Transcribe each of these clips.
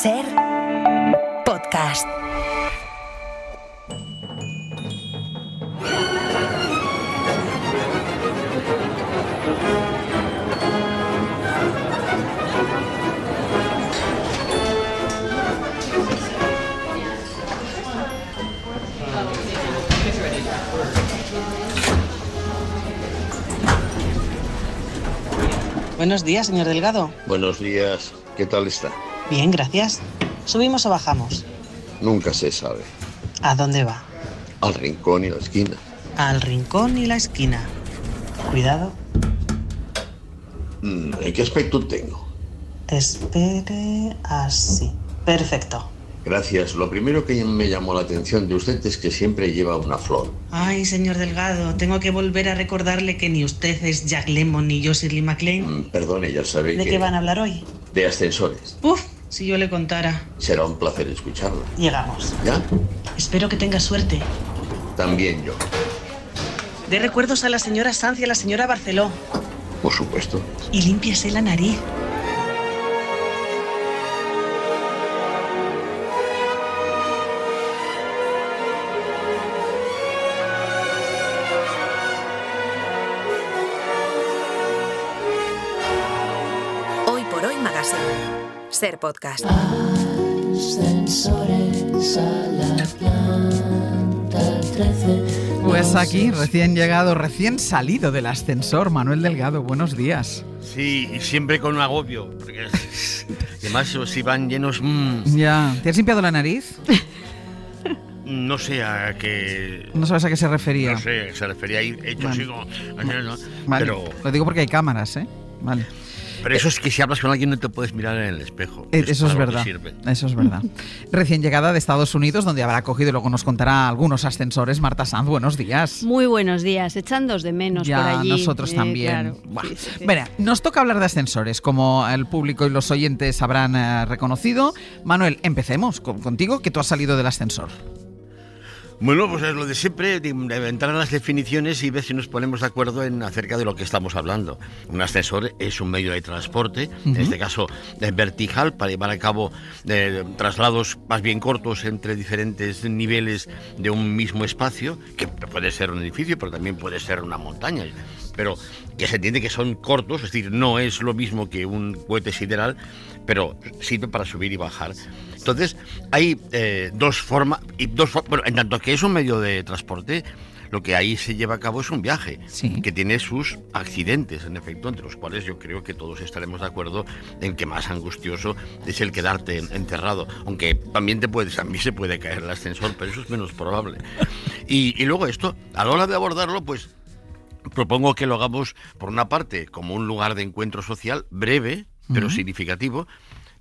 Ser podcast. Buenos días, señor Delgado. Buenos días. ¿Qué tal está? Bien, gracias. ¿Subimos o bajamos? Nunca se sabe. ¿A dónde va? Al rincón y la esquina. Al rincón y la esquina. Cuidado. ¿En qué aspecto tengo? Espere así. Perfecto. Gracias. Lo primero que me llamó la atención de usted es que siempre lleva una flor. Ay, señor Delgado, tengo que volver a recordarle que ni usted es Jack Lemmon ni yo Shirley MacLaine. Perdone, ya sabe ¿De que... qué van a hablar hoy? De ascensores. Uf, si yo le contara. Será un placer escucharlo. Llegamos. ¿Ya? Espero que tenga suerte. También yo. Dé recuerdos a la señora Sanz y a la señora Barceló. Por supuesto. Y límpiese la nariz. Hoy por hoy Magazine. Ser podcast. Ascensores a la planta 13. Pues aquí, recién llegado, recién salido del ascensor, Manuel Delgado, buenos días. Sí, y siempre con un agobio, porque además si van llenos... Ya, ¿te has limpiado la nariz? No sé a qué... No sabes a qué se refería. No sé, se refería a ir hecho Vale. así como... Vale, Pero lo digo porque hay cámaras, ¿eh? Vale. eso es que si hablas con alguien no te puedes mirar en el espejo. Eso es para lo que verdad, sirve. eso es verdad. Recién llegada de Estados Unidos, donde habrá cogido y luego nos contará algunos ascensores. Marta Sanz, buenos días. Muy buenos días, echándos de menos Ya, por allí. nosotros también. Claro. Buah. Sí, sí, sí. Mira, nos toca hablar de ascensores, como el público y los oyentes habrán reconocido. Manuel, empecemos contigo, que tú has salido del ascensor. Bueno, pues es lo de siempre, de entrar en las definiciones y ver si nos ponemos de acuerdo en acerca de lo que estamos hablando. Un ascensor es un medio de transporte, en este caso vertical, para llevar a cabo traslados más bien cortos entre diferentes niveles de un mismo espacio, que puede ser un edificio, pero también puede ser una montaña. Pero que se entiende que son cortos, es decir, no es lo mismo que un cohete sideral, pero sirve para subir y bajar. Entonces, hay dos formas, bueno, en tanto que es un medio de transporte, lo que ahí se lleva a cabo es un viaje, Sí. que tiene sus accidentes, en efecto, entre los cuales yo creo que todos estaremos de acuerdo en que más angustioso es el quedarte encerrado, aunque también a mí se puede caer el ascensor, pero eso es menos probable. Y luego esto, a la hora de abordarlo, pues propongo que lo hagamos, por una parte, como un lugar de encuentro social breve, pero significativo,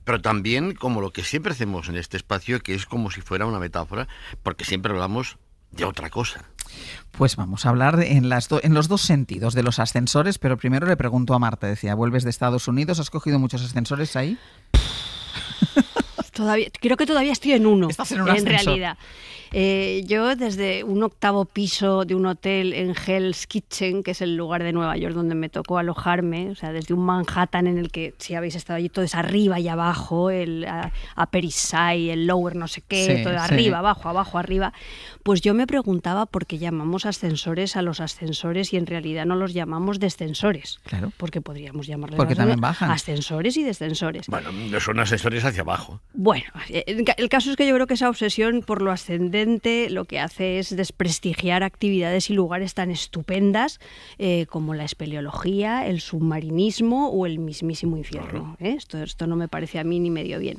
pero también como lo que siempre hacemos en este espacio, que es como si fuera una metáfora, porque siempre hablamos de otra cosa. Pues vamos a hablar en los dos sentidos de los ascensores, pero primero le pregunto a Marta, decía, vuelves de Estados Unidos, ¿has cogido muchos ascensores ahí? Creo que todavía estoy en uno, Estás en un ascensor. realidad. Yo desde un 8º piso de un hotel en Hell's Kitchen, que es el lugar de Nueva York donde me tocó alojarme, o sea, desde un Manhattan en el que, si habéis estado allí, todo es arriba y abajo, el Upper East Side, el Lower no sé qué, Sí, todo sí. arriba, abajo, abajo, arriba, pues yo me preguntaba por qué llamamos ascensores a los ascensores y en realidad no los llamamos descensores. Claro. Porque podríamos llamarles Porque también bajan. ascensores y descensores. Bueno, son ascensores hacia abajo. Bueno, el caso es que yo creo que esa obsesión por lo ascendente lo que hace es desprestigiar actividades y lugares tan estupendas como la espeleología, el submarinismo o el mismísimo infierno. Esto no me parece a mí ni medio bien.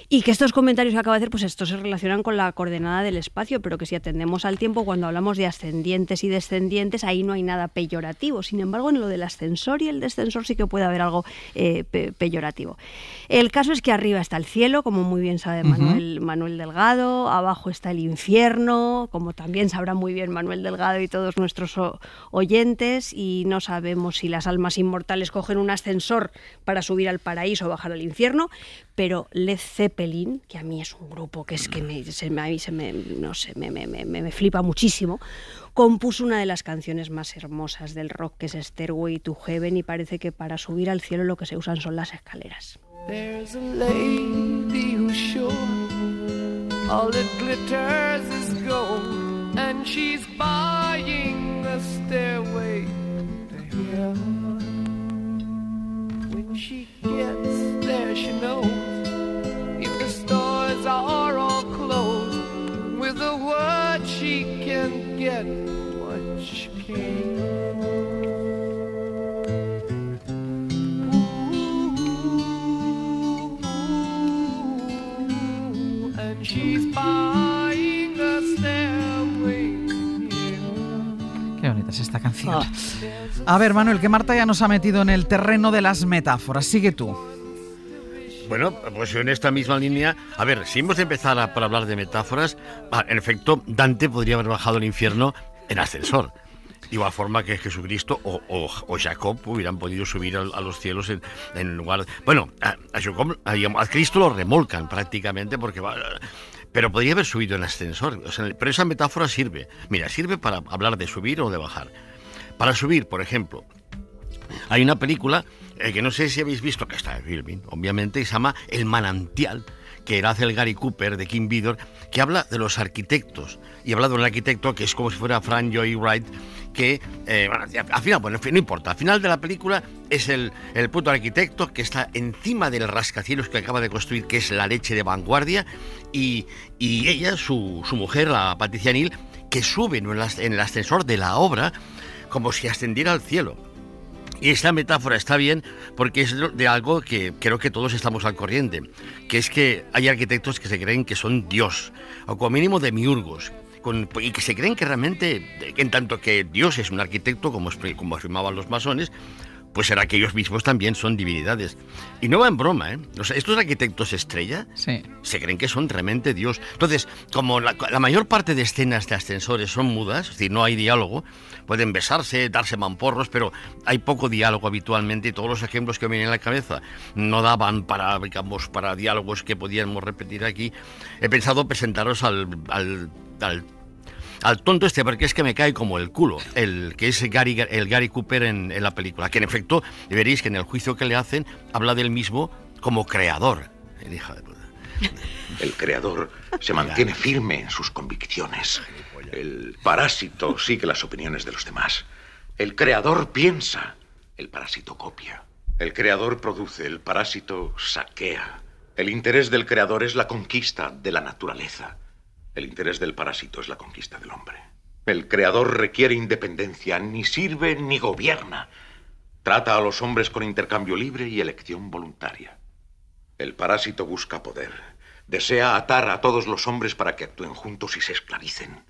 Y que estos comentarios que acabo de hacer, pues estos se relacionan con la coordenada del espacio, pero que si atendemos al tiempo, cuando hablamos de ascendientes y descendientes, ahí no hay nada peyorativo. Sin embargo, en lo del ascensor y el descensor sí que puede haber algo peyorativo. El caso es que arriba está el cielo, como muy bien sabe Manuel Delgado, abajo está el infierno, como también sabrá muy bien Manuel Delgado y todos nuestros oyentes, y no sabemos si las almas inmortales cogen un ascensor para subir al paraíso o bajar al infierno, pero Led Zeppelin, que a mí es un grupo que es que me flipa muchísimo, compuso una de las canciones más hermosas del rock, que es Stairway to Heaven, y parece que para subir al cielo lo que se usan son las escaleras. There's a lady who All that glitters is gold, and she's buying a stairway to heaven. When she gets there, she knows if the stores are all closed, with a word she can get what she can. She's buying a stairway. Qué bonita es esta canción. A ver, Manuel, que Marta ya nos ha metido en el terreno de las metáforas. Sigue tú. Bueno, pues en esta misma línea, a ver, si hemos de empezar por hablar de metáforas, en efecto, Dante podría haber bajado al infierno en ascensor. De igual forma que Jesucristo o Jacob hubieran podido subir a los cielos en lugar... Bueno, a Cristo lo remolcan prácticamente porque va... Pero podría haber subido en ascensor. O sea, pero esa metáfora sirve. Mira, sirve para hablar de subir o de bajar. Para subir, por ejemplo, hay una película que no sé si habéis visto, que está en filming, obviamente, y se llama El manantial, que hace el Gary Cooper de Kim Vidor, que habla de los arquitectos. Y habla de un arquitecto que es como si fuera Frank Lloyd Wright, que, al final, bueno, en fin, no importa. Al final de la película es el puto arquitecto que está encima del rascacielos que acaba de construir, que es la leche de vanguardia, y ella, su mujer, la Patricia Neal, que sube en el ascensor de la obra como si ascendiera al cielo. Y esta metáfora está bien porque es de algo que creo que todos estamos al corriente, que es que hay arquitectos que se creen que son Dios, o como mínimo demiurgos, y que se creen que realmente, en tanto que Dios es un arquitecto, como afirmaban los masones, pues será que ellos mismos también son divinidades. Y no va en broma, ¿eh? O sea, estos arquitectos estrella se creen que son realmente Dios. Entonces, como la mayor parte de escenas de ascensores son mudas, es decir, no hay diálogo, pueden besarse, darse mamporros, pero hay poco diálogo habitualmente, y todos los ejemplos que me vienen a la cabeza no daban para, digamos, para diálogos que podíamos repetir aquí. He pensado presentaros al tonto este, porque es que me cae como el culo, el que es el Gary Cooper en la película, que en efecto veréis que en el juicio que le hacen habla del mismo como creador. El hijo de puta. El creador se mantiene firme en sus convicciones. El parásito sigue las opiniones de los demás. El creador piensa, el parásito copia. El creador produce, el parásito saquea. El interés del creador es la conquista de la naturaleza. El interés del parásito es la conquista del hombre. El creador requiere independencia, ni sirve ni gobierna. Trata a los hombres con intercambio libre y elección voluntaria. El parásito busca poder. Desea atar a todos los hombres para que actúen juntos y se esclavicen.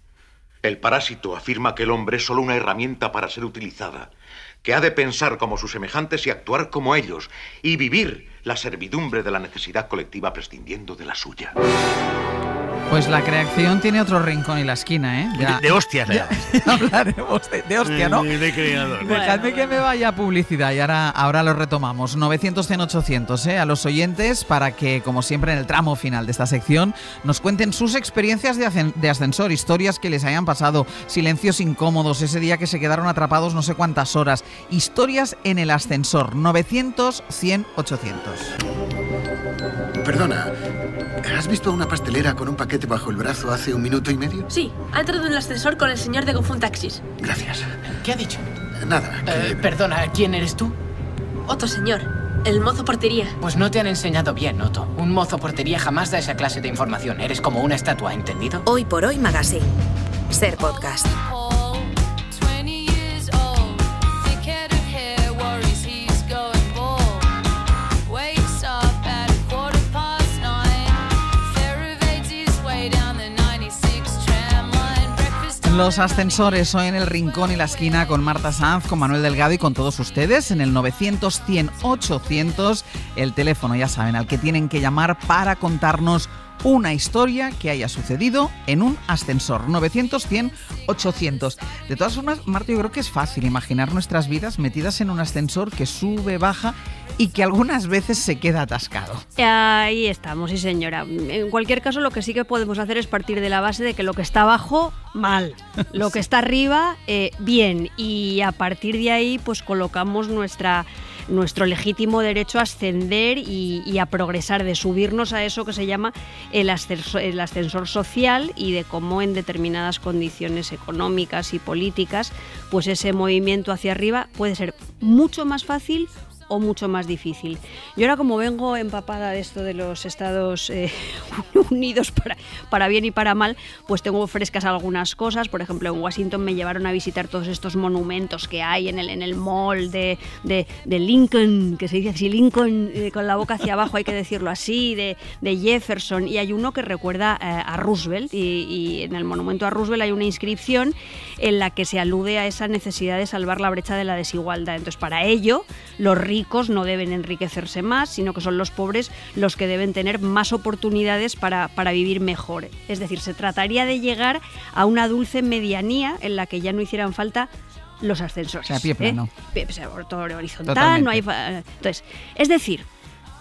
El parásito afirma que el hombre es solo una herramienta para ser utilizada, que ha de pensar como sus semejantes y actuar como ellos, y vivir la servidumbre de la necesidad colectiva prescindiendo de la suya. Pues la creación tiene otro rincón y la esquina, ¿eh? De hostias, ya hablaremos de hostia, ¿no? De creador. Dejadme que me vaya a publicidad y ahora lo retomamos. 900-100-800, a los oyentes, para que, como siempre en el tramo final de esta sección, nos cuenten sus experiencias de ascensor, historias que les hayan pasado, silencios incómodos, ese día que se quedaron atrapados no sé cuántas horas, historias en el ascensor. 900-100-800. Perdona, ¿has visto a una pastelera con un paquete bajo el brazo hace 1 minuto y medio? Sí, ha entrado en el ascensor con el señor de GoFund Taxis. Gracias. ¿Qué ha dicho? Nada. Perdona, ¿quién eres tú? Otto, señor. El mozo portería. Pues no te han enseñado bien, Otto. Un mozo portería jamás da esa clase de información. Eres como una estatua, ¿entendido? Hoy por Hoy Magazine. Ser podcast. Los ascensores, hoy en el rincón y la esquina con Marta Sanz, con Manuel Delgado y con todos ustedes en el 900-100-800, el teléfono, ya saben, al que tienen que llamar para contarnos una historia que haya sucedido en un ascensor. 900-100-800. De todas formas, Marta, yo creo que es fácil imaginar nuestras vidas metidas en un ascensor que sube, baja y que algunas veces se queda atascado. Ahí estamos, sí señora. En cualquier caso, lo que sí que podemos hacer es partir de la base de que lo que está abajo, mal. Lo que está arriba, bien. Y a partir de ahí, pues colocamos nuestra nuestro legítimo derecho a ascender y a progresar, de subirnos a eso que se llama el ascensor social, y de cómo en determinadas condiciones económicas y políticas, pues ese movimiento hacia arriba puede ser mucho más fácil o mucho más difícil. Yo ahora, como vengo empapada de esto de los Estados Unidos para bien y para mal, pues tengo frescas algunas cosas. Por ejemplo, en Washington me llevaron a visitar todos estos monumentos que hay en el mall de Lincoln, que se dice así, Lincoln, con la boca hacia abajo, hay que decirlo así, de Jefferson, y hay uno que recuerda a Roosevelt, y en el monumento a Roosevelt hay una inscripción en la que se alude a esa necesidad de salvar la brecha de la desigualdad. Entonces, para ello, los ricos no deben enriquecerse más, sino que son los pobres los que deben tener más oportunidades para vivir mejor. Es decir, se trataría de llegar a una dulce medianía en la que ya no hicieran falta los ascensores. O sea, pie plano. Todo horizontal, Totalmente. no hay... Entonces, es decir,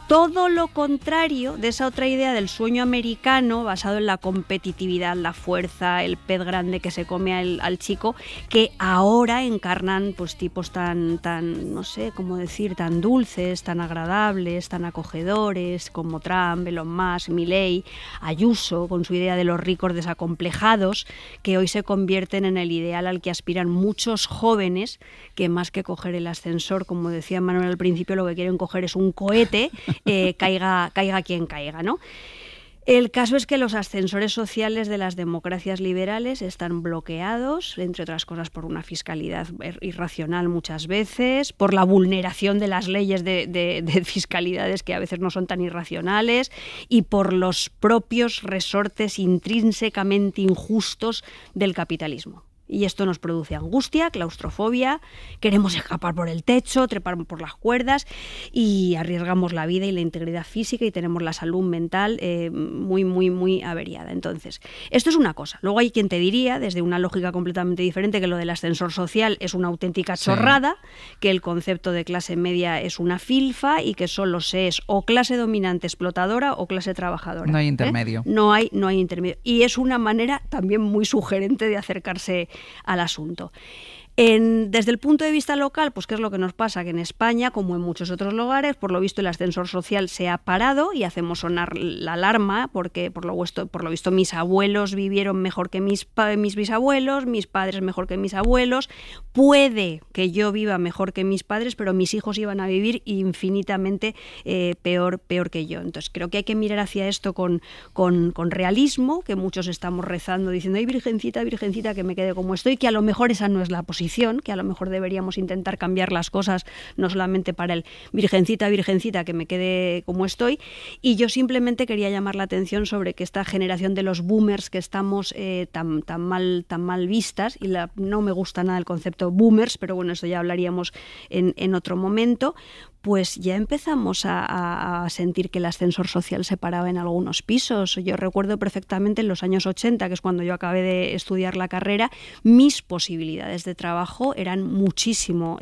todo lo contrario de esa otra idea del sueño americano basado en la competitividad, la fuerza, el pez grande que se come al chico, que ahora encarnan pues tipos tan no sé cómo decir, tan dulces, tan agradables, tan acogedores, como Trump, Elon Musk, Milei, Ayuso, con su idea de los ricos desacomplejados, que hoy se convierten en el ideal al que aspiran muchos jóvenes, que más que coger el ascensor, como decía Manuel al principio, lo que quieren coger es un cohete, caiga quien caiga, ¿no? El caso es que los ascensores sociales de las democracias liberales están bloqueados, entre otras cosas por una fiscalidad irracional muchas veces, por la vulneración de las leyes de fiscalidades que a veces no son tan irracionales, y por los propios resortes intrínsecamente injustos del capitalismo. Y esto nos produce angustia, claustrofobia, queremos escapar por el techo, trepar por las cuerdas, y arriesgamos la vida y la integridad física, y tenemos la salud mental muy averiada. Entonces, esto es una cosa. Luego hay quien te diría, desde una lógica completamente diferente, que lo del ascensor social es una auténtica chorrada, que el concepto de clase media es una filfa, y que solo se es o clase dominante explotadora o clase trabajadora. No hay intermedio. No hay intermedio. Y es una manera también muy sugerente de acercarse al asunto. Desde el punto de vista local, pues ¿qué es lo que nos pasa? Que en España, como en muchos otros lugares, por lo visto el ascensor social se ha parado, y hacemos sonar la alarma, porque por lo visto mis abuelos vivieron mejor que mis bisabuelos, mis padres mejor que mis abuelos. Puede que yo viva mejor que mis padres, pero mis hijos iban a vivir infinitamente peor que yo. Entonces creo que hay que mirar hacia esto con realismo, que muchos estamos rezando diciendo: ay, virgencita, virgencita, que me quede como estoy, que a lo mejor esa no es la posición, que a lo mejor deberíamos intentar cambiar las cosas, no solamente para el virgencita, virgencita, que me quede como estoy. Y yo simplemente quería llamar la atención sobre que esta generación de los boomers, que estamos tan mal vistas, y no me gusta nada el concepto boomers, pero bueno, eso ya hablaríamos en otro momento, pues ya empezamos a sentir que el ascensor social se paraba en algunos pisos. Yo recuerdo perfectamente en los años 80, que es cuando yo acabé de estudiar la carrera, mis posibilidades de trabajo eran muchísimo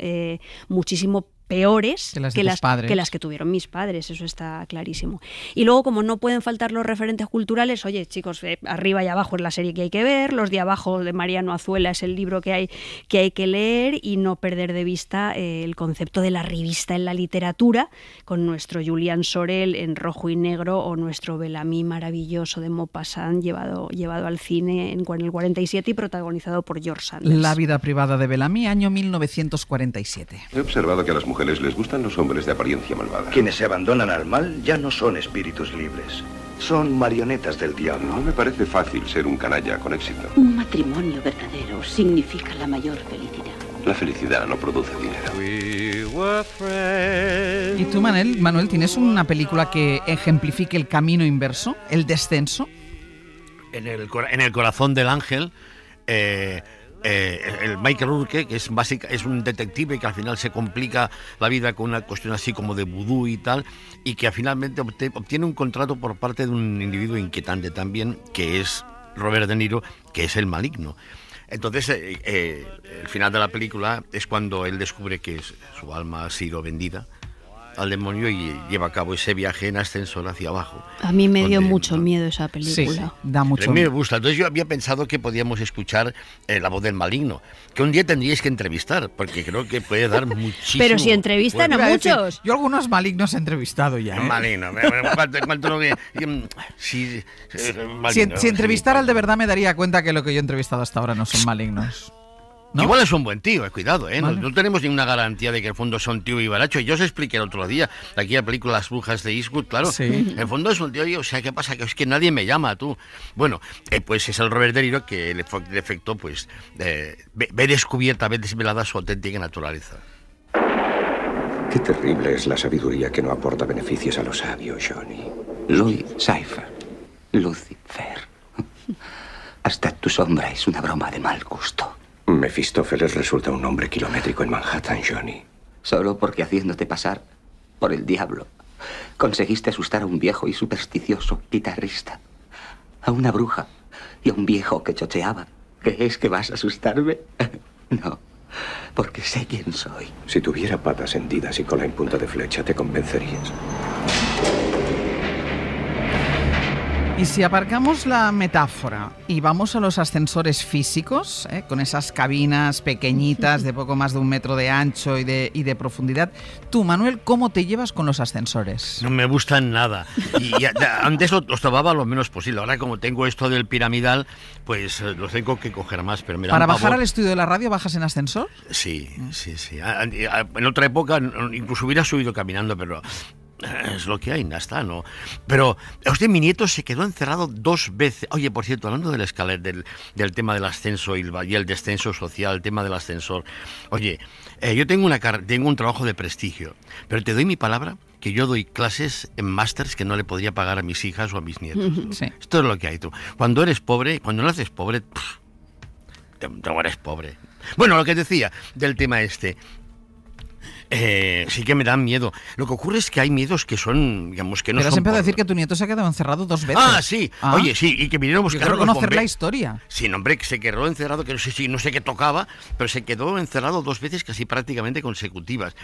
peores que las que tuvieron mis padres, eso está clarísimo. Y luego, como no pueden faltar los referentes culturales, oye, chicos, arriba y abajo es la serie que hay que ver, Los de abajo de Mariano Azuela es el libro que hay que leer, y no perder de vista el concepto de la revista en la literatura, con nuestro Julián Sorel en Rojo y Negro, o nuestro Bellamy maravilloso de Maupassant llevado al cine en el 47 y protagonizado por George Sanders. La vida privada de Bellamy, año 1947. He observado que a las mujeres les gustan los hombres de apariencia malvada. Quienes se abandonan al mal ya no son espíritus libres. Son marionetas del diablo. No me parece fácil ser un canalla con éxito. Un matrimonio verdadero significa la mayor felicidad. La felicidad no produce dinero. ¿Y tú, Manuel, tienes una película que ejemplifique el camino inverso, el descenso? En el corazón del ángel, el Michael Rourke, que es un detective que al final se complica la vida con una cuestión así como de vudú y tal, y que finalmente obtiene un contrato por parte de un individuo inquietante también, que es Robert De Niro, que es el maligno. Entonces, el final de la película es cuando él descubre que su alma ha sido vendida al demonio y lleva a cabo ese viaje en ascensor hacia abajo. A mí me dio mucho miedo esa película. Sí, da mucho miedo. A mí me miedo. gusta. Entonces yo había pensado que podíamos escuchar La voz del maligno, que un día tendríais que entrevistar, porque creo que puede dar muchísimo. Pero si entrevistan Iba a a decir, muchos. yo algunos malignos he entrevistado ya. ¿eh? Maligno. ¿Cuánto lo que...? Sí, maligno, Si entrevistara al de verdad me daría cuenta que lo que yo he entrevistado hasta ahora no son malignos. ¿No? Igual es un buen tío, cuidado, ¿eh? Vale. No tenemos ninguna garantía de que el fondo sea un tío vivaracho. Yo os expliqué el otro día, aquí la película Las brujas de Eastwood, claro. Sí. El fondo es un tío, o sea, ¿qué pasa? Que es que nadie me llama, tú. Bueno, pues es el Robert De Niro que le efecto, pues, ve descubierta, ve desvelada su auténtica naturaleza. Qué terrible es la sabiduría que no aporta beneficios a los sabios, Johnny. Louis Cypher, Lucifer. Hasta tu sombra es una broma de mal gusto. Mefistófeles resulta un nombre kilométrico en Manhattan, Johnny. Solo porque haciéndote pasar por el diablo, conseguiste asustar a un viejo y supersticioso guitarrista, a una bruja y a un viejo que chocheaba. ¿Crees que vas a asustarme? No, porque sé quién soy. Si tuviera patas hendidas y cola en punta de flecha, te convencerías. Y si aparcamos la metáfora y vamos a los ascensores físicos, con esas cabinas pequeñitas de poco más de 1 metro de ancho y de profundidad, tú, Manuel, ¿cómo te llevas con los ascensores? No me gustan nada. Y antes los tomaba lo menos posible. Ahora, como tengo esto del piramidal, pues los tengo que coger más. Pero me da ¿Para un bajar pavor. al estudio de la radio bajas en ascensor? Sí. En otra época incluso hubiera subido caminando, pero es lo que hay, ya está, ¿no? Pero, usted, mi nieto se quedó encerrado 2 veces. Oye, por cierto, hablando del escaler, del tema del ascenso y el descenso social, el tema del ascensor. Oye, yo tengo un trabajo de prestigio, pero te doy mi palabra que yo doy clases en másters que no le podría pagar a mis hijas o a mis nietos. Sí. Esto es lo que hay, tú. Cuando eres pobre, cuando naces pobre, no eres pobre. Bueno, lo que decía del tema este... sí que me dan miedo. Lo que ocurre es que hay miedos que son, digamos, que no Pero has son... empezado a decir que tu nieto se ha quedado encerrado 2 veces. Ah, sí. Oye, sí, y que vinieron a buscar quiero los conocer la bomberos. historia. Sí, no, hombre, que se quedó encerrado, que no sé qué tocaba, pero se quedó encerrado 2 veces casi prácticamente consecutivas.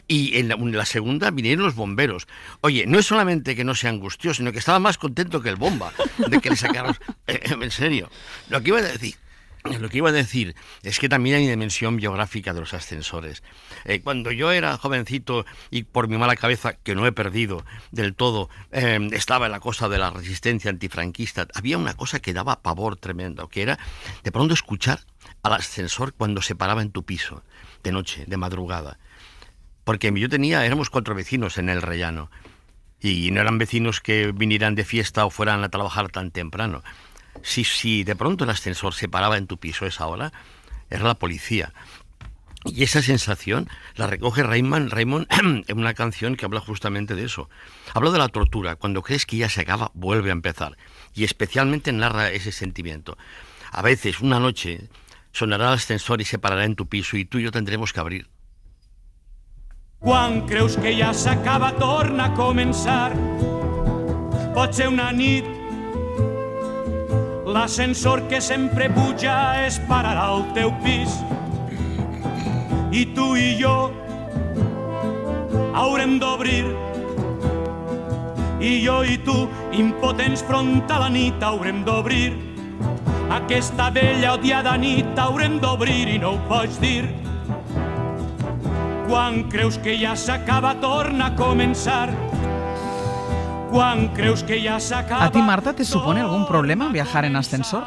Y en la segunda vinieron los bomberos. Oye, no es solamente que no se angustió, sino que estaba más contento que el bomba de que le sacaron... en serio. Lo que iba a decir es que también hay dimensión biográfica de los ascensores. Cuando yo era jovencito y por mi mala cabeza, que no he perdido del todo, estaba en la cosa de la resistencia antifranquista, había una cosa que daba pavor tremendo, que era de pronto escuchar al ascensor cuando se paraba en tu piso, de noche, de madrugada. Porque éramos 4 vecinos en el Rellano, y no eran vecinos que vinieran de fiesta o fueran a trabajar tan temprano. Si de pronto el ascensor se paraba en tu piso a esa hora, era la policía. Y esa sensación la recoge Raymond en una canción que habla justamente de eso. Habla de la tortura. Cuando crees que ya se acaba, vuelve a empezar. Y especialmente narra ese sentimiento. A veces, una noche, sonará el ascensor y se parará en tu piso y tú y yo tendremos que abrir. Quan creus que ja s'acaba, torna a començar. Pot ser una nit. L'ascensor que sempre puja es pararà al teu pis. I tu i jo haurem d'obrir. I jo i tu, impotents front a la nit, haurem d'obrir. Aquesta vella odiada nit haurem d'obrir i no ho pots dir. Quan creus que ja s'acaba, torna a començar. Quan creus que ja s'acaba... ¿A ti, Marta, te supone algún problema viajar en ascensor?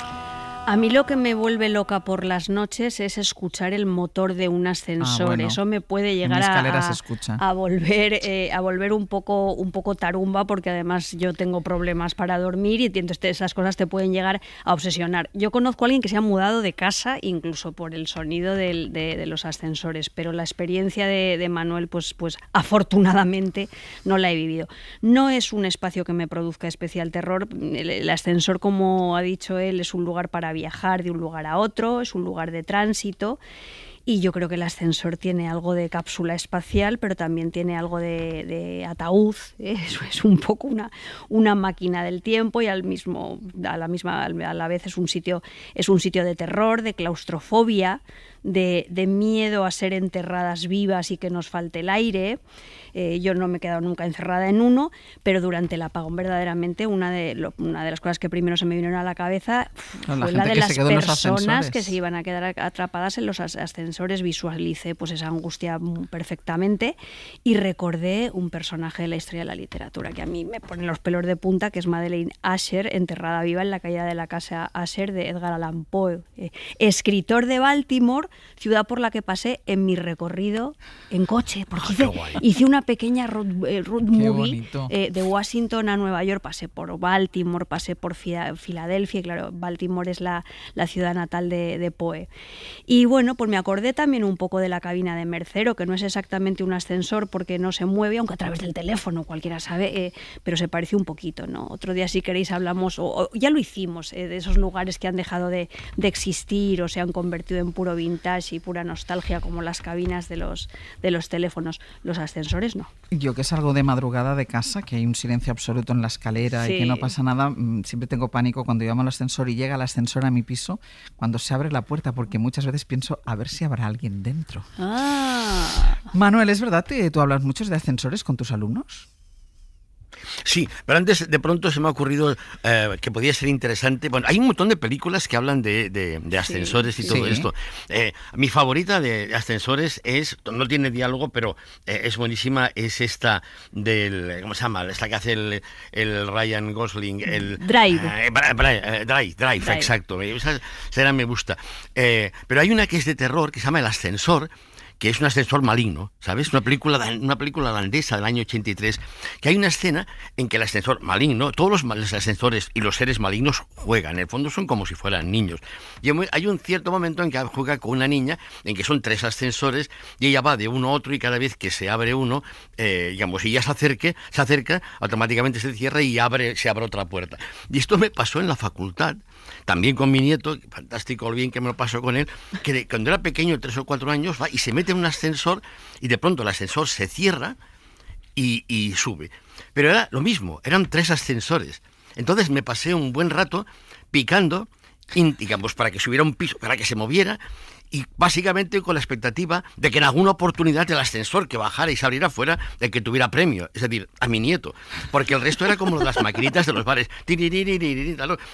A mí lo que me vuelve loca por las noches es escuchar el motor de un ascensor. Bueno, eso me puede llegar en escalera se escucha. a volver un poco tarumba, porque además yo tengo problemas para dormir y entonces esas cosas te pueden llegar a obsesionar. Yo conozco a alguien que se ha mudado de casa incluso por el sonido de los ascensores, pero la experiencia de Manuel pues afortunadamente no la he vivido. No es un espacio que me produzca especial terror. El ascensor, como ha dicho él, es un lugar para viajar de un lugar a otro, es un lugar de tránsito, y yo creo que el ascensor tiene algo de cápsula espacial, pero también tiene algo de ataúd, es un poco una máquina del tiempo, y a la vez es un sitio de terror, de claustrofobia, de miedo a ser enterradas vivas y que nos falte el aire. Yo no me he quedado nunca encerrada en uno, pero durante el apagón verdaderamente una de las cosas que primero se me vinieron a la cabeza fue la de las personas que se iban a quedar atrapadas en los ascensores. Visualicé pues esa angustia perfectamente y recordé un personaje de la historia de la literatura que a mí me pone los pelos de punta, que es Madeleine Asher, enterrada viva en la caída de la casa Asher de Edgar Allan Poe, escritor de Baltimore, ciudad por la que pasé en mi recorrido en coche, porque hice una pequeña road movie de Washington a Nueva York, pasé por Baltimore, pasé por Filadelfia, y claro, Baltimore es la ciudad natal de Poe. Y bueno, pues me acordé también un poco de la cabina de Mercero, que no es exactamente un ascensor porque no se mueve, aunque a través del teléfono, cualquiera sabe, pero se parece un poquito, ¿no? Otro día, si queréis, hablamos, o ya lo hicimos, de esos lugares que han dejado de existir o se han convertido en puro vintage y pura nostalgia, como las cabinas de los teléfonos. Los ascensores no. Yo que salgo de madrugada de casa, que hay un silencio absoluto en la escalera y que no pasa nada, siempre tengo pánico cuando llamo al ascensor y llega el ascensor a mi piso, cuando se abre la puerta, porque muchas veces pienso a ver si habrá alguien dentro. Manuel, ¿es verdad que tú hablas mucho de ascensores con tus alumnos? Sí, pero antes de pronto se me ha ocurrido que podía ser interesante. Bueno, hay un montón de películas que hablan de ascensores y todo esto. Mi favorita de ascensores no tiene diálogo, pero es buenísima, es esta del, ¿cómo se llama? Esta que hace el Ryan Gosling, el Drive. Drive, exacto. Esa me gusta. Pero hay una que es de terror, que se llama El Ascensor, que es un ascensor maligno, ¿sabes? Una película holandesa del año 83, que hay una escena en que el ascensor maligno, todos los ascensores y los seres malignos juegan, en el fondo son como si fueran niños. Y hay un cierto momento en que juega con una niña, en que son 3 ascensores, y ella va de uno a otro, y cada vez que se abre uno, digamos, y ya se acerca, automáticamente se cierra y se abre otra puerta. Y esto me pasó en la facultad, también con mi nieto, fantástico lo bien que me lo pasó con él, que cuando era pequeño, 3 o 4 años, va y se mete en un ascensor y de pronto el ascensor se cierra y sube. Pero era lo mismo, eran 3 ascensores. Entonces me pasé un buen rato picando, digamos, para que subiera un piso, para que se moviera, y básicamente con la expectativa de que en alguna oportunidad el ascensor que bajara y se abriera fuera de que tuviera premio, es decir, a mi nieto, porque el resto era como las maquinitas de los bares,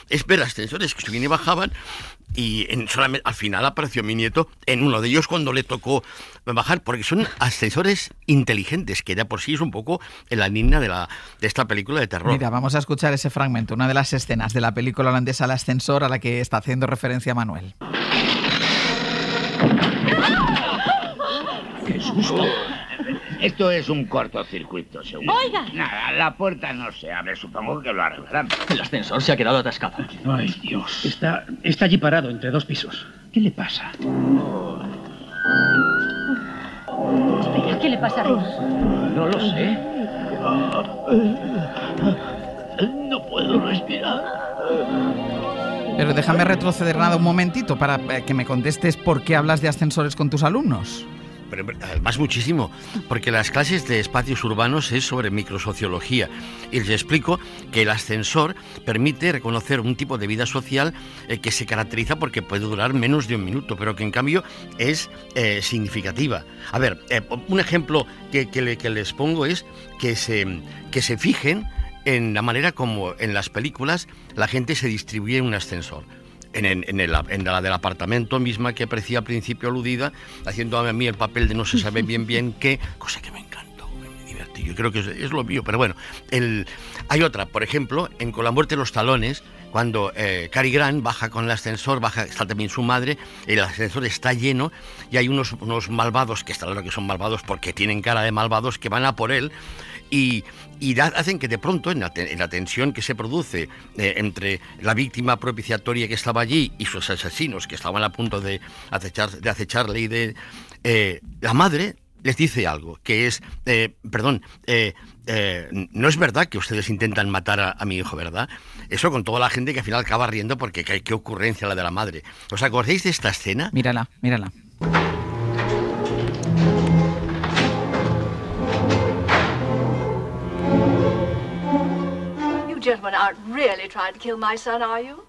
espera, ascensores que subían y bajaban, y solamente al final apareció mi nieto en uno de ellos cuando le tocó bajar, porque son ascensores inteligentes, que ya por sí es un poco en la línea de esta película de terror. Mira, vamos a escuchar ese fragmento, una de las escenas de la película holandesa El Ascensor, a la que está haciendo referencia Manuel. ¡Qué susto! Esto es un cortocircuito, seguro. ¡Oiga! Nada, la puerta no se abre, supongo que lo arreglarán. El ascensor se ha quedado atascado. Ay, Dios. Está allí parado entre 2 pisos. ¿Qué le pasa? Espera, ¿qué le pasa arriba? No lo sé. No puedo respirar. Pero déjame retroceder nada un momentito para que me contestes por qué hablas de ascensores con tus alumnos. Pero además muchísimo, porque las clases de espacios urbanos es sobre microsociología y les explico que el ascensor permite reconocer un tipo de vida social que se caracteriza porque puede durar menos de un minuto, pero que en cambio es significativa. A ver, un ejemplo que les pongo es que se fijen en la manera como en las películas la gente se distribuye en un ascensor. En la del apartamento misma que aparecía al principio aludida, haciendo a mí el papel de no se sabe bien qué, cosa que me encantó, me divertí, yo creo que es lo mío, pero bueno. Hay otra, por ejemplo, en Con la muerte de los talones, cuando Cary Grant baja con el ascensor, está también su madre, el ascensor está lleno y hay unos malvados, que está claro que son malvados porque tienen cara de malvados, que van a por él y hacen que de pronto, en la tensión que se produce entre la víctima propiciatoria que estaba allí y sus asesinos que estaban a punto de acecharle y la madre les dice algo, que es, no es verdad que ustedes intentan matar a mi hijo, ¿verdad? Eso con toda la gente que al final acaba riendo porque qué ocurrencia la de la madre. ¿Os acordáis de esta escena? Mírala. You gentlemen aren't really trying to kill my son, are you?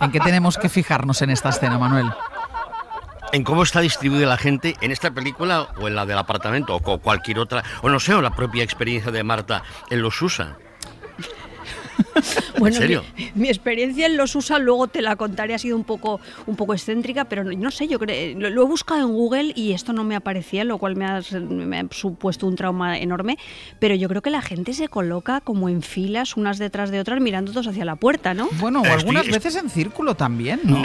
¿En qué tenemos que fijarnos en esta escena, Manuel? En cómo está distribuida la gente en esta película o en la del apartamento o cualquier otra, o no sé, o la propia experiencia de Marta en Los Susan. Bueno, ¿En serio? Mi experiencia en Los USA, luego te la contaré, ha sido un poco excéntrica, pero no sé, yo creo, lo he buscado en Google y esto no me aparecía, lo cual me ha supuesto un trauma enorme, pero yo creo que la gente se coloca como en filas, unas detrás de otras, mirando todos hacia la puerta, ¿no? Bueno, o algunas veces en círculo también, ¿no?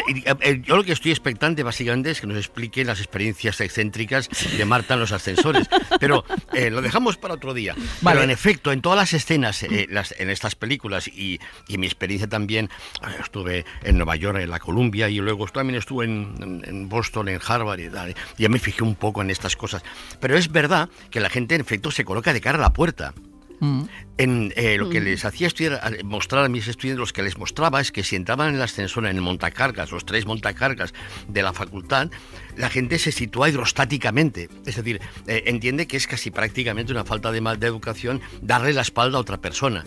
Yo lo que estoy expectante básicamente es que nos explique las experiencias excéntricas de Marta en los ascensores, pero lo dejamos para otro día. Vale. Pero en efecto, en todas las escenas, en estas películas y mi experiencia también, estuve en Nueva York, en la Columbia, y luego también estuve en Boston, en Harvard y tal. Ya me fijé un poco en estas cosas. Pero es verdad que la gente en efecto se coloca de cara a la puerta. En lo que les hacía mostrar a mis estudiantes, los que les mostraba es que si entraban en el ascensor, en el montacargas, los 3 montacargas de la facultad, la gente se sitúa hidrostáticamente. Es decir, entiende que es casi prácticamente una falta de educación darle la espalda a otra persona.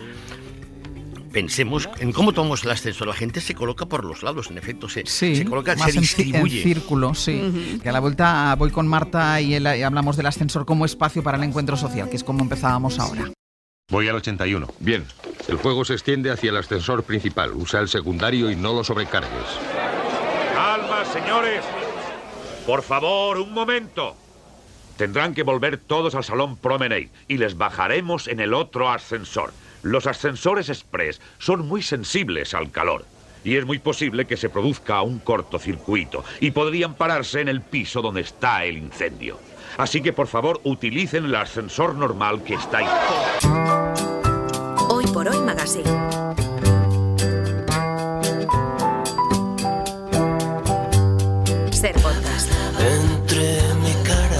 Pensemos en cómo tomamos el ascensor. La gente se coloca por los lados, en efecto, se coloca, se distribuye. En círculo, sí. Que a la vuelta voy con Marta y hablamos del ascensor como espacio para el encuentro social, que es como empezábamos ahora. Voy al 81. Bien. El fuego se extiende hacia el ascensor principal. Usa el secundario y no lo sobrecargues. ¡Calma, señores! Por favor, un momento. Tendrán que volver todos al salón Promenade y les bajaremos en el otro ascensor. Los ascensores express son muy sensibles al calor y es muy posible que se produzca un cortocircuito y podrían pararse en el piso donde está el incendio. Así que, por favor, utilicen el ascensor normal que está ahí. Hoy por Hoy Magazine. Ser podcast. Entre mi cara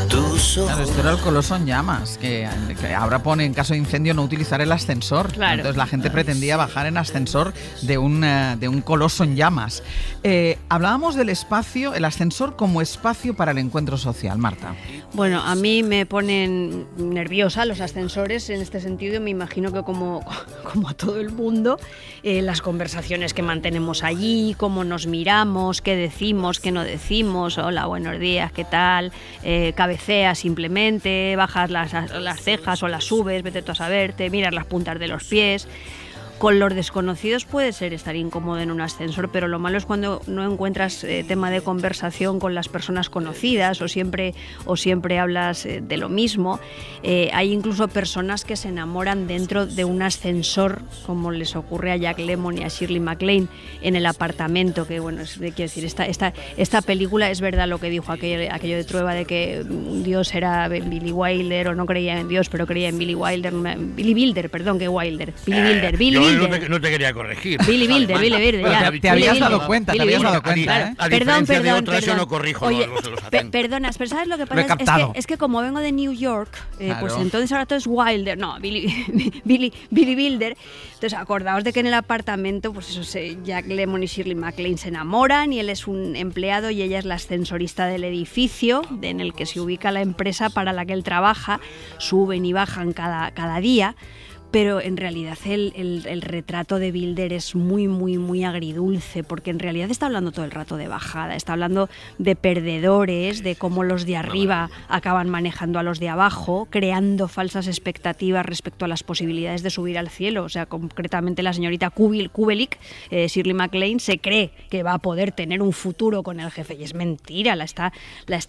y tus ojos. Claro, esto era el Coloso en llamas, que ahora pone en caso de incendio no utilizar el ascensor. Claro. Entonces la gente pretendía bajar en ascensor de un coloso en llamas. Hablábamos del espacio, el ascensor como espacio para el encuentro social, Marta. Bueno, a mí me ponen nerviosa los ascensores en este sentido. Me imagino que como a todo el mundo, las conversaciones que mantenemos allí, cómo nos miramos, qué decimos, qué no decimos. Hola, buenos días, ¿qué tal? Cabeceas simplemente, bajas las cejas o las subes, vete tú a saber, te miras las puntas de los pies. Con los desconocidos puede ser estar incómodo en un ascensor, pero lo malo es cuando no encuentras tema de conversación con las personas conocidas o siempre hablas de lo mismo. Hay incluso personas que se enamoran dentro de un ascensor, como les ocurre a Jack Lemmon y a Shirley MacLaine en El apartamento, que bueno, quiero decir, esta película es verdad lo que dijo aquello de Trueba de que Dios era Billy Wilder, o no creía en Dios, pero creía en Billy Wilder, Billy Wilder, perdón, que Wilder, Billy Wilder, Billy No te quería corregir. Billy Wilder, ya. Te habías dado cuenta, ¿eh? A diferencia de otras, yo no corrijo. Oye, los acentos. Perdona, pero ¿sabes lo que pasa? Es que como vengo de New York, Claro. pues entonces ahora todo es Wilder. No, Billy Wilder. Entonces acordaos de que en El apartamento, pues eso, Jack Lemmon y Shirley MacLaine se enamoran y él es un empleado y ella es la ascensorista del edificio en el que se ubica la empresa para la que él trabaja. Suben y bajan cada día. Pero en realidad el retrato de Wilder es muy, muy, muy agridulce, porque en realidad está hablando todo el rato de bajada, está hablando de perdedores, de cómo los de arriba acaban manejando a los de abajo, creando falsas expectativas respecto a las posibilidades de subir al cielo. O sea, concretamente la señorita Kubelik, Shirley MacLaine, se cree que va a poder tener un futuro con el jefe y es mentira, la está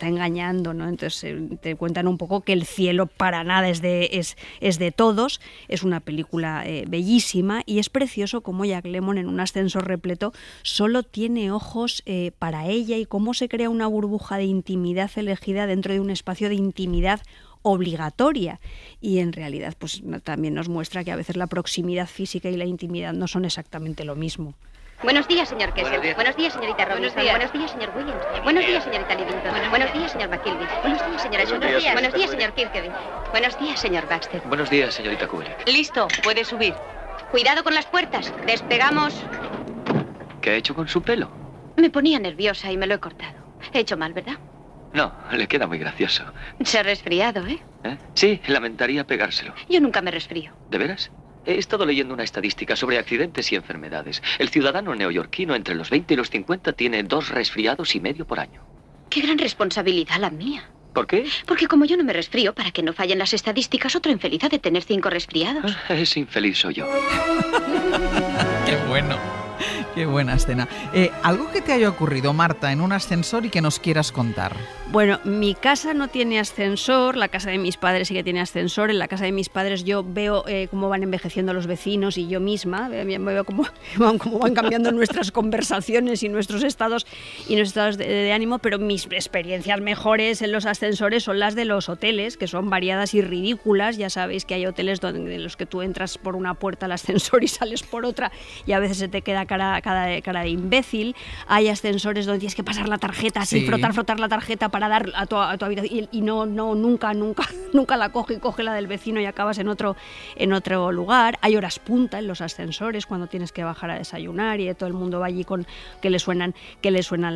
engañando, ¿no? Entonces te cuentan un poco que el cielo para nada es de todos. Es una película bellísima y es precioso cómo Jack Lemmon en un ascensor repleto solo tiene ojos para ella y cómo se crea una burbuja de intimidad elegida dentro de un espacio de intimidad obligatoria. Y en realidad pues también nos muestra que a veces la proximidad física y la intimidad no son exactamente lo mismo. Buenos días, señor Kessel. Buenos días, señorita Robinson. Buenos días, señor Williams. Buenos días, señorita Livingston. Buenos días, señor McKilby. Buenos días, señora Schultz. Buenos días, señor Kirkeby. Buenos días, señor Baxter. Buenos días, señorita Kubelik. Listo, puede subir. Cuidado con las puertas. Despegamos. ¿Qué ha hecho con su pelo? Me ponía nerviosa y me lo he cortado. He hecho mal, ¿verdad? No, le queda muy gracioso. Se ha resfriado, ¿eh? Sí, lamentaría pegárselo. Yo nunca me resfrío. ¿De veras? He estado leyendo una estadística sobre accidentes y enfermedades. El ciudadano neoyorquino entre los 20 y los 50 tiene 2 resfriados y medio por año. Qué gran responsabilidad la mía. ¿Por qué? Porque como yo no me resfrío, para que no fallen las estadísticas, otro infeliz ha de tener 5 resfriados. Ese infeliz soy yo. Qué bueno. Qué buena escena. ¿Algo que te haya ocurrido, Marta, en un ascensor y que nos quieras contar? Bueno, mi casa no tiene ascensor, la casa de mis padres sí que tiene ascensor. En la casa de mis padres yo veo cómo van envejeciendo los vecinos y yo misma veo cómo van cambiando nuestras conversaciones y nuestros estados de ánimo, pero mis experiencias mejores en los ascensores son las de los hoteles, que son variadas y ridículas. Ya sabéis que hay hoteles en los que tú entras por una puerta al ascensor y sales por otra y a veces se te queda cara de imbécil. Hay ascensores donde tienes que pasar la tarjeta así, frotar la tarjeta para dar a tu habitación y nunca la coge la del vecino y acabas en otro lugar. Hay horas punta en los ascensores cuando tienes que bajar a desayunar y todo el mundo va allí con que le suenan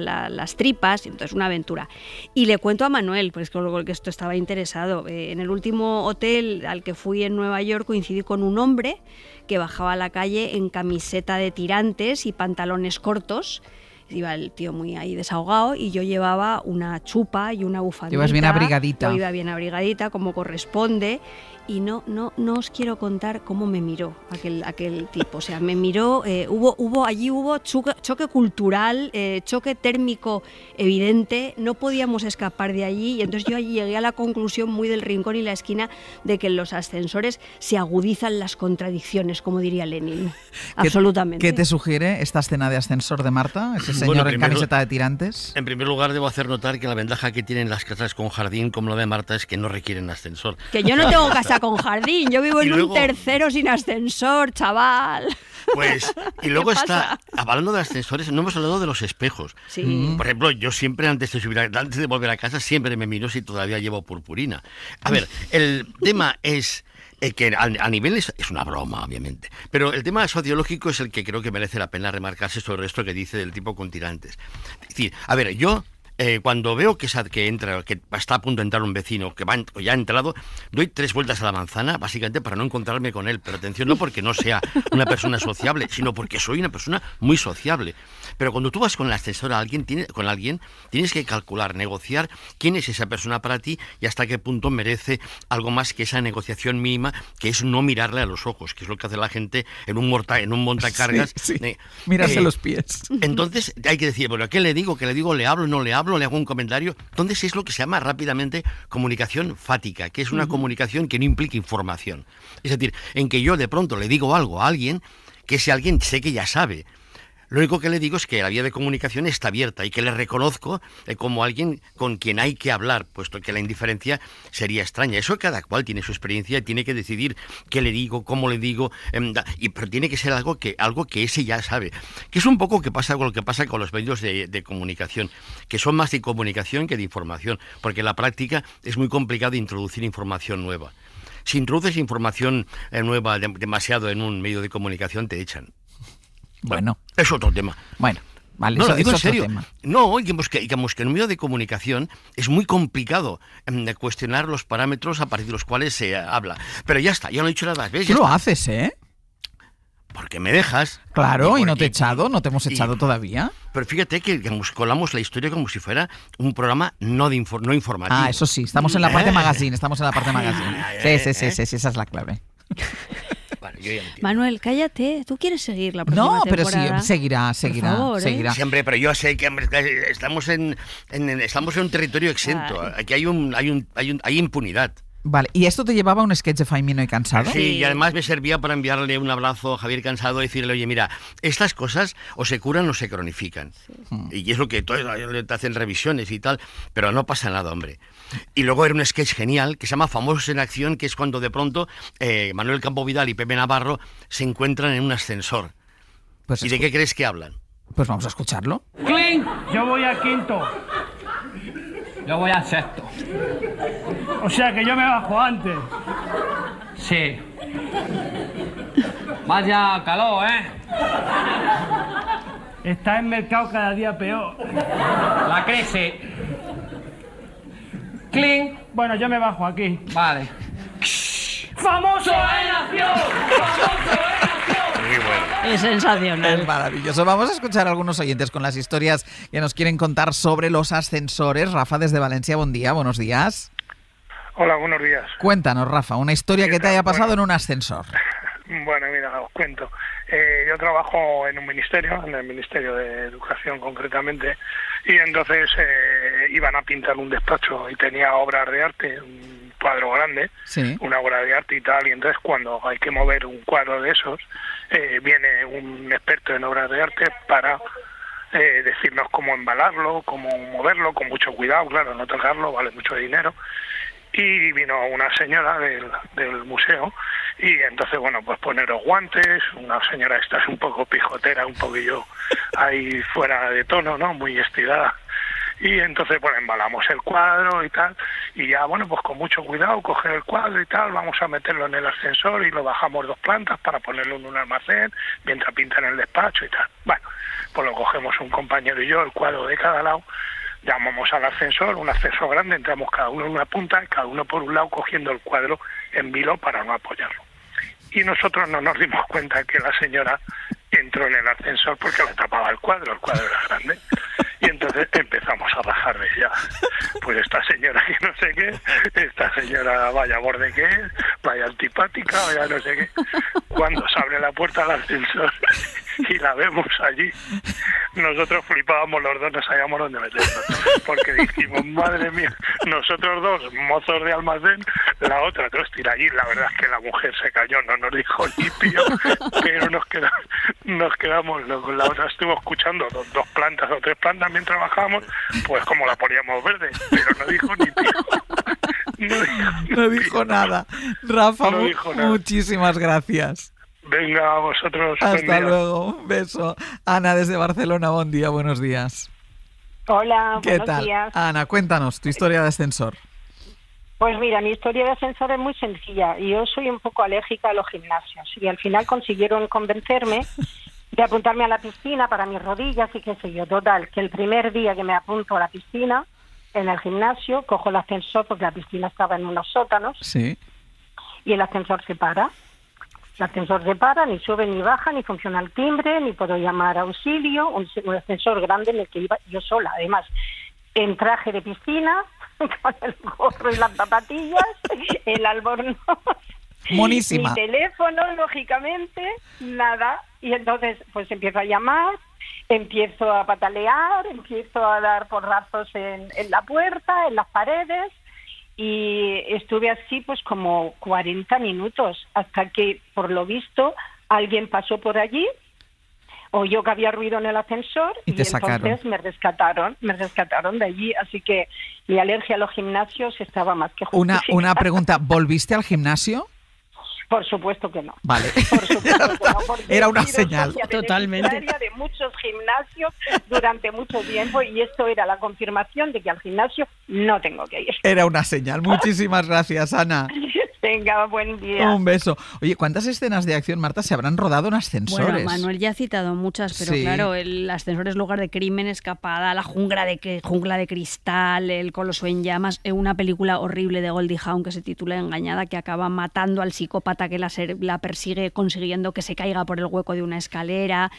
las tripas, entonces una aventura. Y le cuento a Manuel, pues que esto estaba interesado. En el último hotel al que fui en Nueva York coincidí con un hombre que bajaba a la calle en camiseta de tirantes y pantalones cortos. Iba el tío muy ahí desahogado y yo llevaba una chupa y una bufandita. Ibas bien abrigadita. Yo iba bien abrigadita, como corresponde. Y no os quiero contar cómo me miró aquel tipo. O sea, me miró, hubo choque cultural, choque térmico evidente, no podíamos escapar de allí y entonces yo allí llegué a la conclusión muy del rincón y la esquina de que en los ascensores se agudizan las contradicciones, como diría Lenin. Absolutamente. ¿Qué te sugiere esta escena de ascensor de Marta? Ese señor en camiseta de tirantes. En primer lugar, debo hacer notar que la ventaja que tienen las casas con jardín, como la de Marta, es que no requieren ascensor. Que yo no tengo casa con jardín, yo vivo en un tercero sin ascensor, chaval. Pues, y luego está, hablando de ascensores, no hemos hablado de los espejos. Sí. Por ejemplo, yo siempre antes de volver a casa, siempre me miro si todavía llevo purpurina. A ver, el tema es que a nivel es una broma, obviamente, pero el tema sociológico es el que creo que merece la pena remarcarse sobre esto que dice del tipo con tirantes. Es decir, a ver, yo cuando veo que está a punto de entrar un vecino que ya ha entrado, doy 3 vueltas a la manzana, básicamente para no encontrarme con él. Pero atención, no porque no sea una persona sociable, sino porque soy una persona muy sociable. Pero cuando tú vas con el ascensor con alguien, tienes que calcular, negociar quién es esa persona para ti y hasta qué punto merece algo más que esa negociación mínima, que es no mirarle a los ojos, que es lo que hace la gente en un montacargas. Sí. Mirarse los pies. Entonces hay que decir, bueno, ¿qué le digo? ¿Le hablo? ¿No le hablo? ¿Le hago un comentario? Entonces es lo que se llama rápidamente comunicación fática, que es una comunicación que no implica información. Es decir, en que yo de pronto le digo algo a alguien, que ese alguien sé que ya sabe. Lo único que le digo es que la vía de comunicación está abierta y que le reconozco como alguien con quien hay que hablar, puesto que la indiferencia sería extraña. Eso cada cual tiene su experiencia y tiene que decidir qué le digo, cómo le digo, pero tiene que ser algo que ese ya sabe. Que es un poco lo que pasa con los medios de comunicación, que son más de comunicación que de información, porque en la práctica es muy complicado introducir información nueva. Si introduces información nueva demasiado en un medio de comunicación, te echan. Bueno. Es otro tema. Bueno, vale, no, eso lo digo es en serio. Tema. No, digamos que en un medio de comunicación es muy complicado cuestionar los parámetros a partir de los cuales se habla. Pero ya está, ya lo he dicho nada. ¿Ves? Tú lo haces, ¿eh? Porque me dejas. Claro, y no te he echado, no te hemos echado todavía. Pero fíjate que colamos la historia como si fuera un programa no informativo. Ah, eso sí, estamos en la parte magazine, Sí, esa es la clave. Vale, yo ya Manuel, cállate, tú quieres seguir la próxima temporada. No, pero sí, seguirá. Seguirá. Siempre, pero yo sé que estamos en un territorio exento. Claro. Aquí hay impunidad. Vale, ¿y esto te llevaba a un sketch de Faimino y Cansado? Sí, y además me servía para enviarle un abrazo a Javier Cansado y decirle, oye, mira, estas cosas o se curan o se cronifican. Sí. Y es lo que todos te hacen revisiones y tal, pero no pasa nada, hombre. Y luego era un sketch genial que se llama Famosos en Acción, que es cuando de pronto Manuel Campo Vidal y Pepe Navarro se encuentran en un ascensor. Pues ¿y de qué crees que hablan? Pues vamos a escucharlo. ¡Cling! Yo voy a quinto. Yo voy al sexto. O sea que yo me bajo antes. Sí. Vaya calor, ¿eh? Está en mercado cada día peor. La crisis. Cling. Bueno, yo me bajo aquí. Vale. ¡Famoso en acción! ¡Famoso en acción! Muy bueno. Es sensacional. Es maravilloso. Vamos a escuchar a algunos oyentes con las historias que nos quieren contar sobre los ascensores. Rafa, desde Valencia, buen día, buenos días. Hola, buenos días. Cuéntanos, Rafa, una historia que te haya pasado en un ascensor. Bueno, mira, os cuento. Yo trabajo en un ministerio, en el Ministerio de Educación concretamente, y entonces iban a pintar un despacho y tenía obras de arte, un cuadro grande, Sí. una obra de arte y tal, y entonces cuando hay que mover un cuadro de esos, viene un experto en obras de arte para decirnos cómo embalarlo, cómo moverlo, con mucho cuidado, claro, no tocarlo, vale mucho dinero. Y vino una señora del museo y entonces, bueno, pues poneros guantes, una señora esta es un poco pijotera, un poquillo ahí fuera de tono, ¿no? Muy estirada. Y entonces, bueno, embalamos el cuadro y tal, y ya, bueno, pues con mucho cuidado, coger el cuadro y tal, vamos a meterlo en el ascensor y lo bajamos 2 plantas para ponerlo en un almacén, mientras pintan el despacho y tal. Bueno, pues lo cogemos un compañero y yo, el cuadro de cada lado, llamamos al ascensor, un ascensor grande, entramos cada uno en una punta, cada uno por un lado cogiendo el cuadro en vilo para no apoyarlo. Y nosotros no nos dimos cuenta que la señora entró en el ascensor porque le tapaba el cuadro era grande. Y entonces empezamos a bajarle ya. Pues esta señora que no sé qué, esta señora vaya borde que es, vaya antipática, vaya no sé qué. Cuando se abre la puerta del ascensor y la vemos allí, nosotros flipábamos los dos, no sabíamos dónde meternos. Porque dijimos, madre mía, nosotros dos, mozos de almacén, la otra tira allí. La verdad es que la mujer se cayó, no nos dijo ni pío, pero nos quedamos locos. La otra estuvo escuchando 2 plantas o 3 plantas mientras trabajábamos, pues como la poníamos verde, pero no dijo ni pío. No dijo nada. Rafa, No dijo nada. muchísimas gracias. Venga, a vosotros. buen Hasta día. luego, un beso. Ana, desde Barcelona, buen día, buenos días. Hola, ¿Qué buenos tal? días. Ana, cuéntanos tu historia de ascensor. Pues mira, mi historia de ascensor es muy sencilla. Yo soy un poco alérgica a los gimnasios y al final consiguieron convencerme de apuntarme a la piscina para mis rodillas y qué sé yo. Total, que el primer día que me apunto a la piscina, en el gimnasio, cojo el ascensor porque la piscina estaba en unos sótanos Sí. y el ascensor se para. El ascensor se para, ni sube ni baja, ni funciona el timbre, ni puedo llamar auxilio. Un ascensor grande en el que iba yo sola, además, en traje de piscina, con el gorro y las zapatillas, el albornoz. Monísima. Mi teléfono, lógicamente, nada. Y entonces, pues empiezo a llamar, empiezo a patalear, empiezo a dar porrazos en la puerta, en las paredes. Y estuve así pues como 40 minutos, hasta que, por lo visto, alguien pasó por allí, oyó que había ruido en el ascensor Y te entonces sacaron. me rescataron de allí. Así que mi alergia a los gimnasios estaba más que justificada. Una pregunta, ¿volviste al gimnasio? Por supuesto que no. Vale. Por supuesto que no, porque Era una he sido señal. socia Totalmente. beneficiaria de muchos gimnasios durante mucho tiempo y esto era la confirmación de que al gimnasio no tengo que ir. Era una señal. Muchísimas gracias, Ana. Venga, buen día. Un beso. Oye, ¿cuántas escenas de acción, Marta, se habrán rodado en ascensores? Bueno, Manuel ya ha citado muchas, pero Sí. claro, el ascensor es lugar de crimen, escapada, la jungla de cristal, el coloso en llamas, una película horrible de Goldie Hawn que se titula Engañada, que acaba matando al psicópata que la persigue, consiguiendo que se caiga por el hueco de una escalera,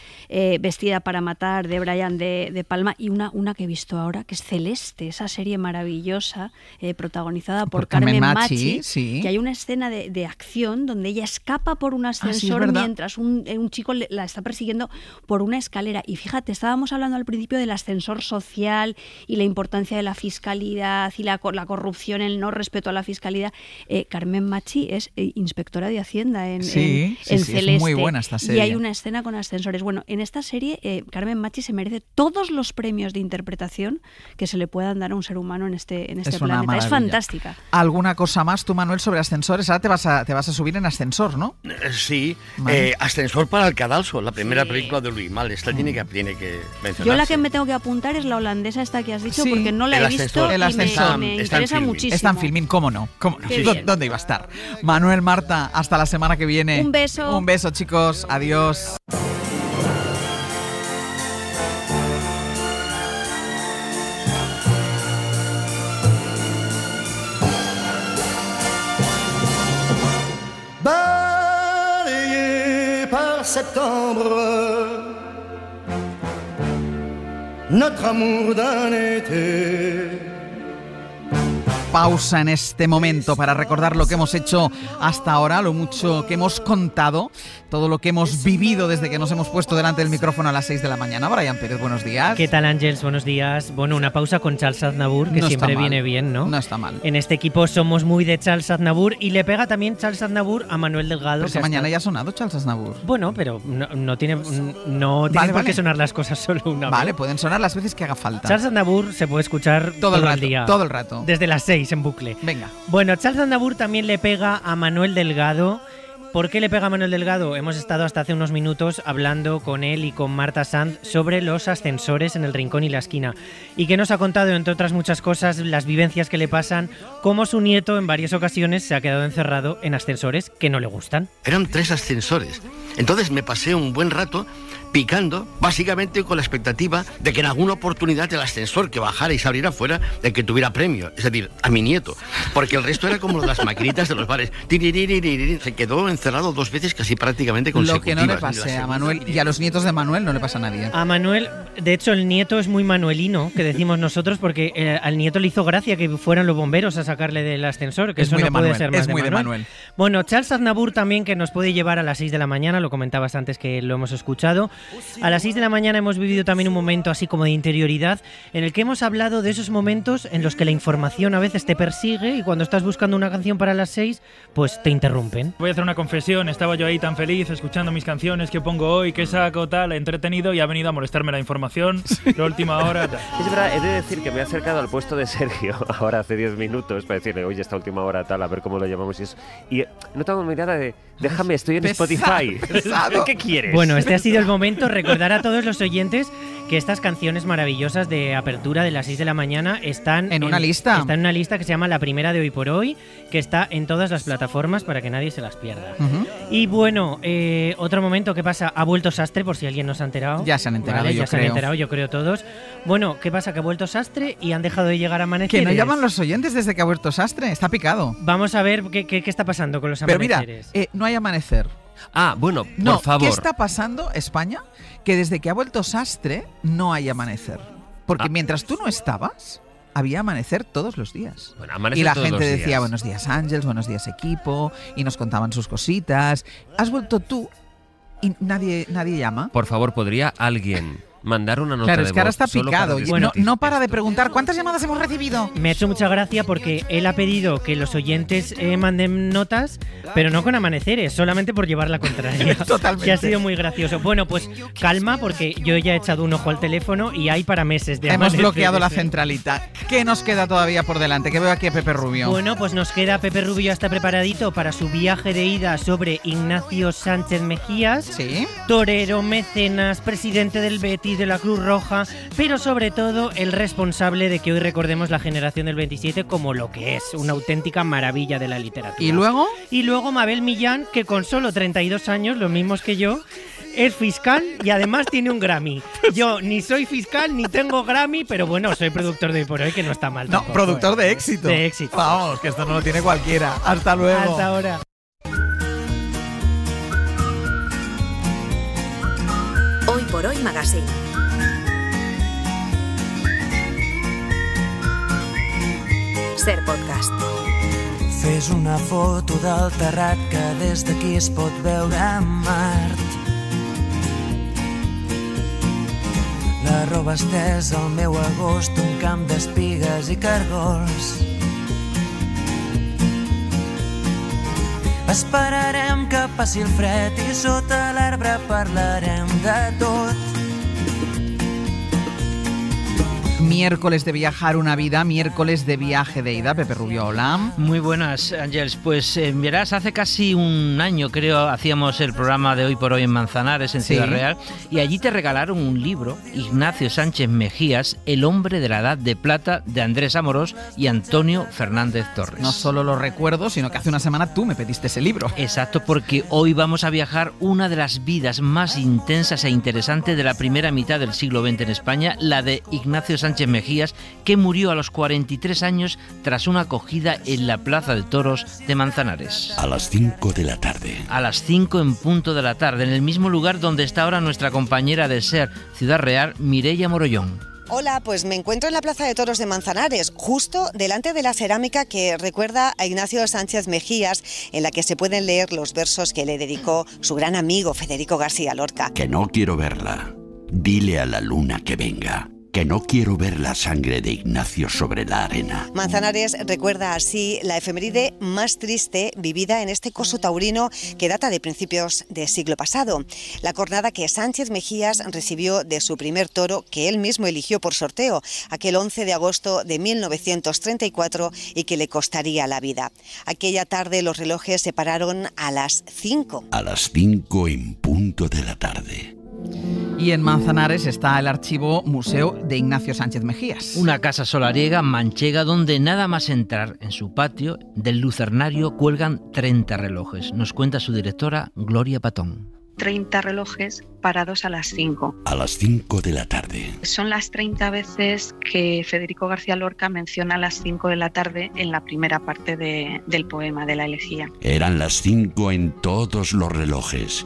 Vestida para matar, de Brian de Palma, y una que he visto ahora, que es Celeste, esa serie maravillosa, protagonizada por Carmen Machi, sí. que hay una escena de acción donde ella escapa por un ascensor ¿verdad? mientras un chico la está persiguiendo por una escalera. Y fíjate, estábamos hablando al principio del ascensor social y la importancia de la fiscalidad y la corrupción, el no respeto a la fiscalidad. Carmen Machi es inspectora de Hacienda en Sí, Celeste. es muy buena esta serie. Y hay una escena con ascensores. Bueno, en esta serie Carmen Machi se merece todos los premios de interpretación que se le puedan dar a un ser humano en este una planeta. Es maravilla. fantástica. ¿Alguna cosa más tú, Manuel, sobre ascensores? Ahora te vas a subir en ascensor, ¿no? Sí, Vale. Ascensor para el Cadalso, la primera Sí. película de Luis Mal. Esta tiene que mencionarse. Yo la que me tengo que apuntar es la holandesa esta que has dicho, Sí, porque no la el he visto ascensor. y El ascensor. me Está en interesa Filmin. muchísimo. Está en Filmin, ¿cómo no? ¿Cómo no? Qué bien. ¿Dónde iba a estar? Manuel, Marta, hasta la semana que viene. Un beso. Un beso, chicos. Adiós. septembre, notre amour d'un été. Pausa en este momento para recordar lo que hemos hecho hasta ahora, lo mucho que hemos contado, todo lo que hemos vivido desde que nos hemos puesto delante del micrófono a las 6 de la mañana. Brian Pérez, buenos días. ¿Qué tal, Ángels? Buenos días. Bueno, una pausa con Charles Aznavour, que no siempre viene bien, ¿no? No está mal. En este equipo somos muy de Charles Aznavour y le pega también Charles Aznavour a Manuel Delgado. Pero mañana ya ha sonado Charles Aznavour. Bueno, pero no tiene por qué sonar las cosas solo una vez. Vale, pueden sonar las veces que haga falta. Charles Aznavour se puede escuchar todo el día. Todo el rato. Desde las 6 en bucle. Venga. Bueno, Charles Aznavour también le pega a Manuel Delgado. ¿Por qué le pega a Manuel Delgado? Hemos estado hasta hace unos minutos hablando con él y con Marta Sanz sobre los ascensores en el rincón y la esquina. Y que nos ha contado, entre otras muchas cosas, las vivencias que le pasan, cómo su nieto en varias ocasiones se ha quedado encerrado en ascensores que no le gustan. Eran 3 ascensores. Entonces me pasé un buen rato picando, básicamente con la expectativa de que en alguna oportunidad el ascensor que bajara y se abriera fuera, de que tuviera premio, es decir, a mi nieto, porque el resto era como las maquinitas de los bares. Se quedó encerrado 2 veces casi prácticamente consecutivas. Lo que no le pase a Manuel, y a los nietos de Manuel no le pasa a nadie. A Manuel, de hecho, el nieto es muy manuelino, que decimos nosotros, porque al nieto le hizo gracia que fueran los bomberos a sacarle del ascensor, que es eso muy no de puede Manuel, ser más es de muy Manuel. de Manuel. Bueno, Charles Aznavour también, que nos puede llevar a las 6 de la mañana, lo comentabas antes que lo hemos escuchado. A las 6 de la mañana hemos vivido también un momento así como de interioridad, en el que hemos hablado de esos momentos en los que la información a veces te persigue y cuando estás buscando una canción para las 6, pues te interrumpen. Voy a hacer una confesión, estaba yo ahí tan feliz escuchando mis canciones que pongo hoy, que saco, tal, entretenido, y ha venido a molestarme la información, la última hora, tal. Es verdad, he de decir que me he acercado al puesto de Sergio ahora hace 10 minutos para decirle, oye, esta última hora tal, a ver cómo lo llamamos y eso. Y he notado una mirada de, déjame, estoy en Spotify. ¿Qué quieres? Bueno, este ha sido el momento, recordar a todos los oyentes que estas canciones maravillosas de apertura de las 6 de la mañana están en una lista. Están en una lista que se llama La Primera de Hoy por Hoy, que está en todas las plataformas para que nadie se las pierda. Y bueno, otro momento, ¿qué pasa? Ha vuelto Sastre, por si alguien no se ha enterado. Ya se han enterado, ¿vale? Se han enterado, yo creo todos. Bueno, ¿qué pasa? Que ha vuelto Sastre y han dejado de llegar a amaneceres. Que no llaman los oyentes desde que ha vuelto Sastre, está picado. Vamos a ver qué está pasando con los amaneceres. Pero mira, no hay amanecer. Ah, bueno, por favor. ¿Qué está pasando, España? Que desde que ha vuelto Sastre no hay amanecer. Porque mientras tú no estabas, había amanecer todos los días. Bueno, y la gente decía, buenos días Ángels, buenos días equipo, y nos contaban sus cositas. Has vuelto tú y nadie llama. Por favor, ¿podría alguien mandar una nota de voz? Claro, es que ahora está picado. Bueno, no para de preguntar cuántas llamadas hemos recibido. Me ha hecho mucha gracia porque él ha pedido que los oyentes manden notas, pero no con amaneceres, solamente por llevar la contraria. Totalmente. Que ha sido muy gracioso. Bueno, pues calma, porque yo ya he echado un ojo al teléfono y hay para meses de amaneceres. Hemos bloqueado la centralita. ¿Qué nos queda todavía por delante? Que veo aquí a Pepe Rubio. Bueno, pues nos queda Pepe Rubio, ya está preparadito para su viaje de ida sobre Ignacio Sánchez Mejías. Sí. Torero, mecenas, presidente del Betis, de la Cruz Roja, pero sobre todo el responsable de que hoy recordemos la generación del 27 como lo que es, una auténtica maravilla de la literatura. ¿Y luego? Y luego Mabel Millán, que con solo 32 años, los mismos que yo, es fiscal y además tiene un Grammy. Yo ni soy fiscal ni tengo Grammy, pero bueno, soy productor de Hoy por Hoy, que no está mal tampoco. No, productor de éxito. De éxito. Vamos, que esto no lo tiene cualquiera. Hasta luego. Hasta ahora. Hoy por Hoy Magazine. Ser podcast. Fes una foto del terrat que des d'aquí es pot veure Mart. La roba estesa al meu agost, un camp d'espigues i cargols. Esperarem que passi el fred i sota l'arbre parlarem de tot. Miércoles de viajar una vida, miércoles de viaje de ida. Pepe Rubio, hola. Muy buenas, Ángels. Pues verás, hace casi un año, creo, hacíamos el programa de Hoy por Hoy en Manzanares, en Ciudad Real, y allí te regalaron un libro, Ignacio Sánchez Mejías, El hombre de la edad de plata, de Andrés Amorós y Antonio Fernández Torres. No solo lo recuerdo, sino que hace una semana tú me pediste ese libro. Exacto, porque hoy vamos a viajar una de las vidas más intensas e interesantes de la primera mitad del siglo XX en España, la de Ignacio Sánchez Sánchez Mejías, que murió a los 43 años tras una acogida en la Plaza de Toros de Manzanares. A las 5 de la tarde. A las 5 en punto de la tarde, en el mismo lugar donde está ahora nuestra compañera de SER Ciudad Real, Mireia Morollón. Hola, pues me encuentro en la Plaza de Toros de Manzanares, justo delante de la cerámica que recuerda a Ignacio Sánchez Mejías, en la que se pueden leer los versos que le dedicó su gran amigo Federico García Lorca. Que no quiero verla. Dile a la luna que venga. Que no quiero ver la sangre de Ignacio sobre la arena. Manzanares recuerda así la efeméride más triste vivida en este coso taurino que data de principios del siglo pasado. La cornada que Sánchez Mejías recibió de su primer toro, que él mismo eligió por sorteo, aquel 11 de agosto de 1934 y que le costaría la vida. Aquella tarde los relojes se pararon a las 5. A las 5 en punto de la tarde. Y en Manzanares está el archivo Museo de Ignacio Sánchez Mejías. Una casa solariega manchega donde nada más entrar en su patio del lucernario cuelgan 30 relojes. Nos cuenta su directora Gloria Patón. 30 relojes parados a las 5. A las 5 de la tarde. Son las 30 veces que Federico García Lorca menciona las 5 de la tarde en la primera parte del poema de la elegía. Eran las 5 en todos los relojes.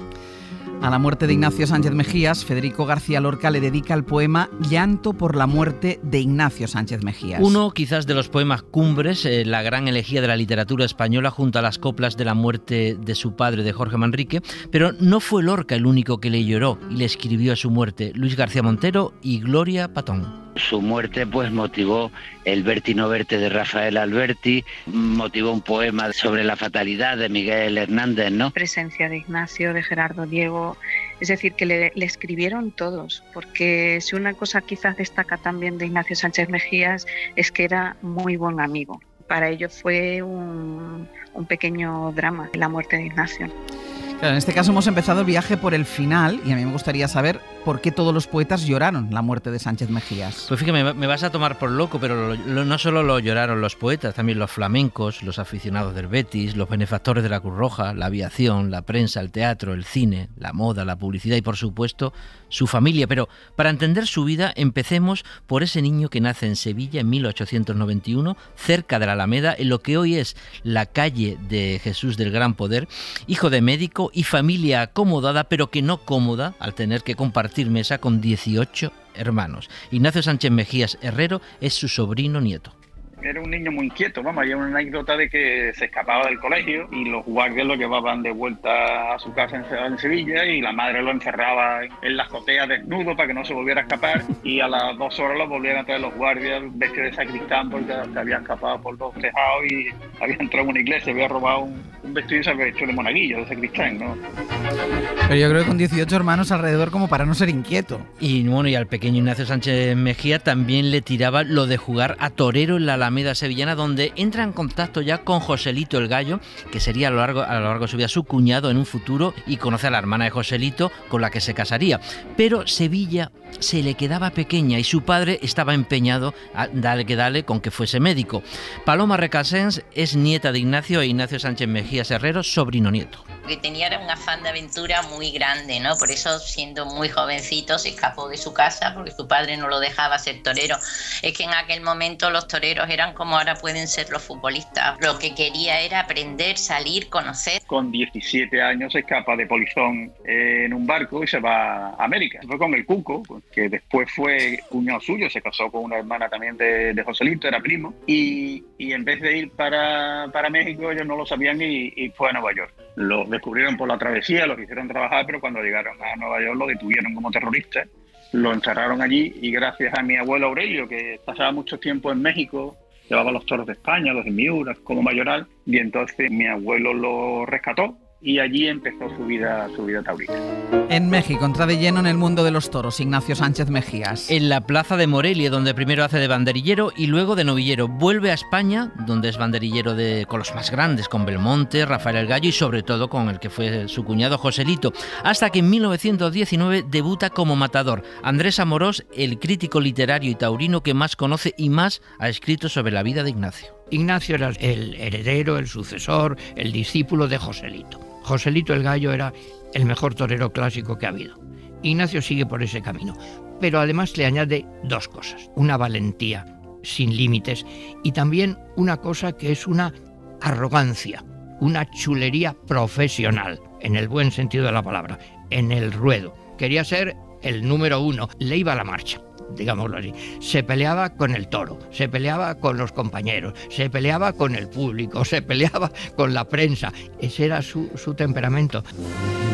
A la muerte de Ignacio Sánchez Mejías, Federico García Lorca le dedica el poema Llanto por la muerte de Ignacio Sánchez Mejías. Uno quizás de los poemas cumbres, la gran elegía de la literatura española junto a las coplas de la muerte de su padre, de Jorge Manrique, pero no fue Lorca el único que le lloró y le escribió a su muerte. Luis García Montero y Gloria Patón. Su muerte pues motivó el Verti no verte de Rafael Alberti, motivó un poema sobre la fatalidad de Miguel Hernández, ¿no? Presencia de Ignacio, de Gerardo Diego, es decir, que le escribieron todos, porque si una cosa quizás destaca también de Ignacio Sánchez Mejías es que era muy buen amigo. Para ellos fue un pequeño drama la muerte de Ignacio. Claro, en este caso hemos empezado el viaje por el final y a mí me gustaría saber por qué todos los poetas lloraron la muerte de Sánchez Mejías. Pues fíjate, me vas a tomar por loco, pero no solo lo lloraron los poetas, también los flamencos, los aficionados del Betis, los benefactores de la Cruz Roja, la aviación, la prensa, el teatro, el cine, la moda, la publicidad y, por supuesto, su familia. Pero para entender su vida, empecemos por ese niño que nace en Sevilla en 1891, cerca de la Alameda, en lo que hoy es la calle de Jesús del Gran Poder, hijo de médico y familia acomodada, pero que no cómoda, al tener que compartir mesa con 18 hermanos. Ignacio Sánchez Mejías Herrero es su sobrino nieto. Era un niño muy inquieto, vamos, hay una anécdota de que se escapaba del colegio y los guardias lo llevaban de vuelta a su casa en Sevilla y la madre lo encerraba en la azotea desnudo para que no se volviera a escapar y a las 2 horas lo volvían a traer los guardias vestido de sacristán porque se había escapado por los tejados y había entrado en una iglesia, había robado un vestido y se había hecho de monaguillo, de sacristán, ¿no? Pero yo creo que con 18 hermanos alrededor como para no ser inquieto. Y bueno, y al pequeño Ignacio Sánchez Mejía también le tiraba lo de jugar a torero en la Alameda sevillana, donde entra en contacto ya con Joselito el Gallo, que sería a lo largo de su vida su cuñado en un futuro, y conoce a la hermana de Joselito con la que se casaría. Pero Sevilla se le quedaba pequeña y su padre estaba empeñado a dale con que fuese médico. Paloma Recasens es nieta de Ignacio e Ignacio Sánchez Mejías Herrero, sobrino nieto. Que tenía un afán de aventura muy grande, ¿no? Por eso, siendo muy jovencito, se escapó de su casa porque su padre no lo dejaba ser torero. Es que en aquel momento los toreros eran como ahora pueden ser los futbolistas. Lo que quería era aprender, salir, conocer. Con 17 años se escapa de polizón en un barco y se va a América. Fue con el Cuco, que después fue cuñado suyo, se casó con una hermana también de Joselito, era primo, y en vez de ir para México, ellos no lo sabían y fue a Nueva York. Lo descubrieron por la travesía, lo hicieron trabajar, pero cuando llegaron a Nueva York lo detuvieron como terrorista, lo encerraron allí y gracias a mi abuelo Aurelio, que pasaba mucho tiempo en México, llevaba los toros de España, los de Miura, como mayoral, y entonces mi abuelo lo rescató y allí empezó su vida taurina. En México entra de lleno en el mundo de los toros Ignacio Sánchez Mejías. En la plaza de Morelia, donde primero hace de banderillero y luego de novillero. Vuelve a España, donde es banderillero con los más grandes, con Belmonte, Rafael el Gallo y sobre todo con el que fue su cuñado Joselito, hasta que en 1919 debuta como matador. Andrés Amorós, el crítico literario y taurino que más conoce y más ha escrito sobre la vida de Ignacio. Ignacio era el heredero, el sucesor, el discípulo de Joselito. Joselito el Gallo era el mejor torero clásico que ha habido. Ignacio sigue por ese camino. pero además le añade dos cosas. Una valentía sin límites y también una cosa que es una arrogancia, una chulería profesional, en el buen sentido de la palabra, en el ruedo. Quería ser el número 1, le iba a la marcha, digámoslo así. Se peleaba con el toro, se peleaba con los compañeros, se peleaba con el público, se peleaba con la prensa. Ese era su temperamento.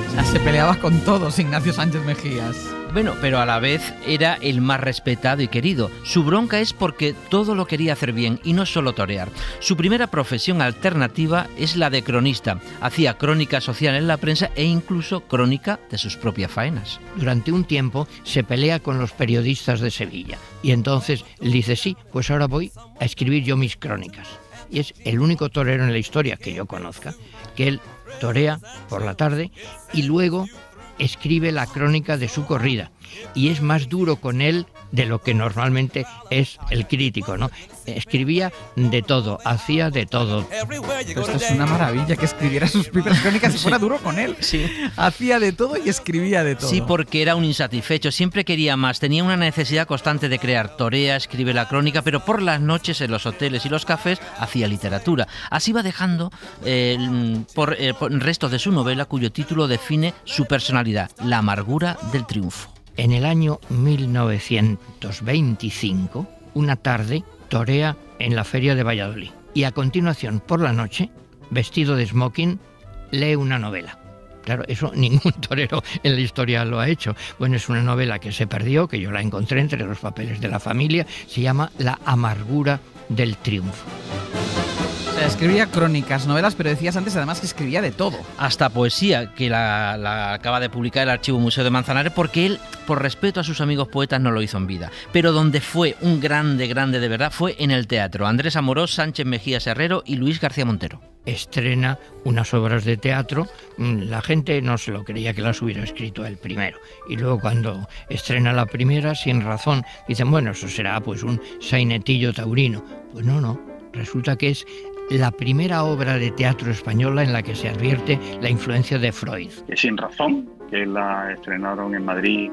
O sea, se peleaba con todos, Ignacio Sánchez Mejías. Bueno, pero a la vez era el más respetado y querido. Su bronca es porque todo lo quería hacer bien y no solo torear. Su primera profesión alternativa es la de cronista. Hacía crónica social en la prensa e incluso crónica de sus propias faenas. Durante un tiempo se pelea con los periodistas de Sevilla y entonces le dice, sí, pues ahora voy a escribir yo mis crónicas. Y es el único torero en la historia que yo conozca que él torea por la tarde y luego escribe la crónica de su corrida, y es más duro con él de lo que normalmente es el crítico, ¿no? Escribía de todo, hacía de todo. Pero esto es una maravilla, que escribiera sus propias crónicas y fuera duro con él. Sí. Hacía de todo y escribía de todo. Sí, porque era un insatisfecho, siempre quería más, tenía una necesidad constante de crear. Torea, escribe la crónica, pero por las noches en los hoteles y los cafés hacía literatura. Así va dejando por restos de su novela, cuyo título define su personalidad, La amargura del triunfo. En el año 1925, una tarde, torea en la feria de Valladolid. Y a continuación, por la noche, vestido de smoking, lee una novela. Claro, eso ningún torero en la historia lo ha hecho. Bueno, es una novela que se perdió, que yo la encontré entre los papeles de la familia. Se llama La amargura del triunfo. O sea, escribía crónicas, novelas, pero decías antes además que escribía de todo. Hasta poesía, que la acaba de publicar el Archivo Museo de Manzanares, porque él, por respeto a sus amigos poetas, no lo hizo en vida. Pero donde fue un grande de verdad fue en el teatro. Andrés Amorós, Sánchez Mejías Herrero y Luis García Montero. Estrena unas obras de teatro, la gente no se lo creía que las hubiera escrito él primero. Y luego cuando estrena la primera, sin razón, dicen, bueno, eso será pues un sainetillo taurino. Pues no, resulta que es la primera obra de teatro española en la que se advierte la influencia de Freud. Sin razón, que la estrenaron en Madrid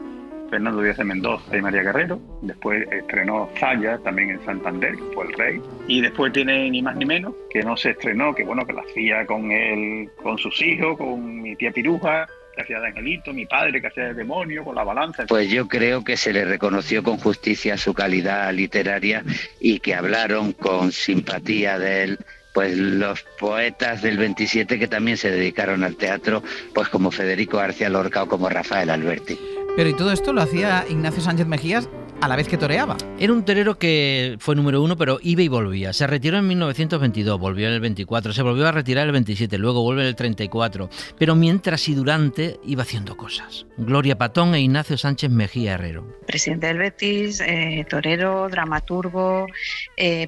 Fernando Díaz de Mendoza y María Guerrero. Después estrenó Zaya, también en Santander, que fue el rey. Y después tiene ni más ni menos, que no se estrenó, que bueno, que la hacía con él, con sus hijos, con mi tía Piruja, que hacía de Angelito, mi padre que hacía de demonio, con la balanza. Pues yo creo que se le reconoció con justicia su calidad literaria y que hablaron con simpatía de él pues los poetas del 27 que también se dedicaron al teatro, pues como Federico García Lorca o como Rafael Alberti. Pero y todo esto lo hacía Ignacio Sánchez Mejías a la vez que toreaba. Era un torero que fue número 1, pero iba y volvía. Se retiró en 1922, volvió en el 24, se volvió a retirar en el 27, luego vuelve en el 34. Pero mientras y durante iba haciendo cosas. Gloria Patón e Ignacio Sánchez Mejía Herrero. Presidente del Betis, torero, dramaturgo,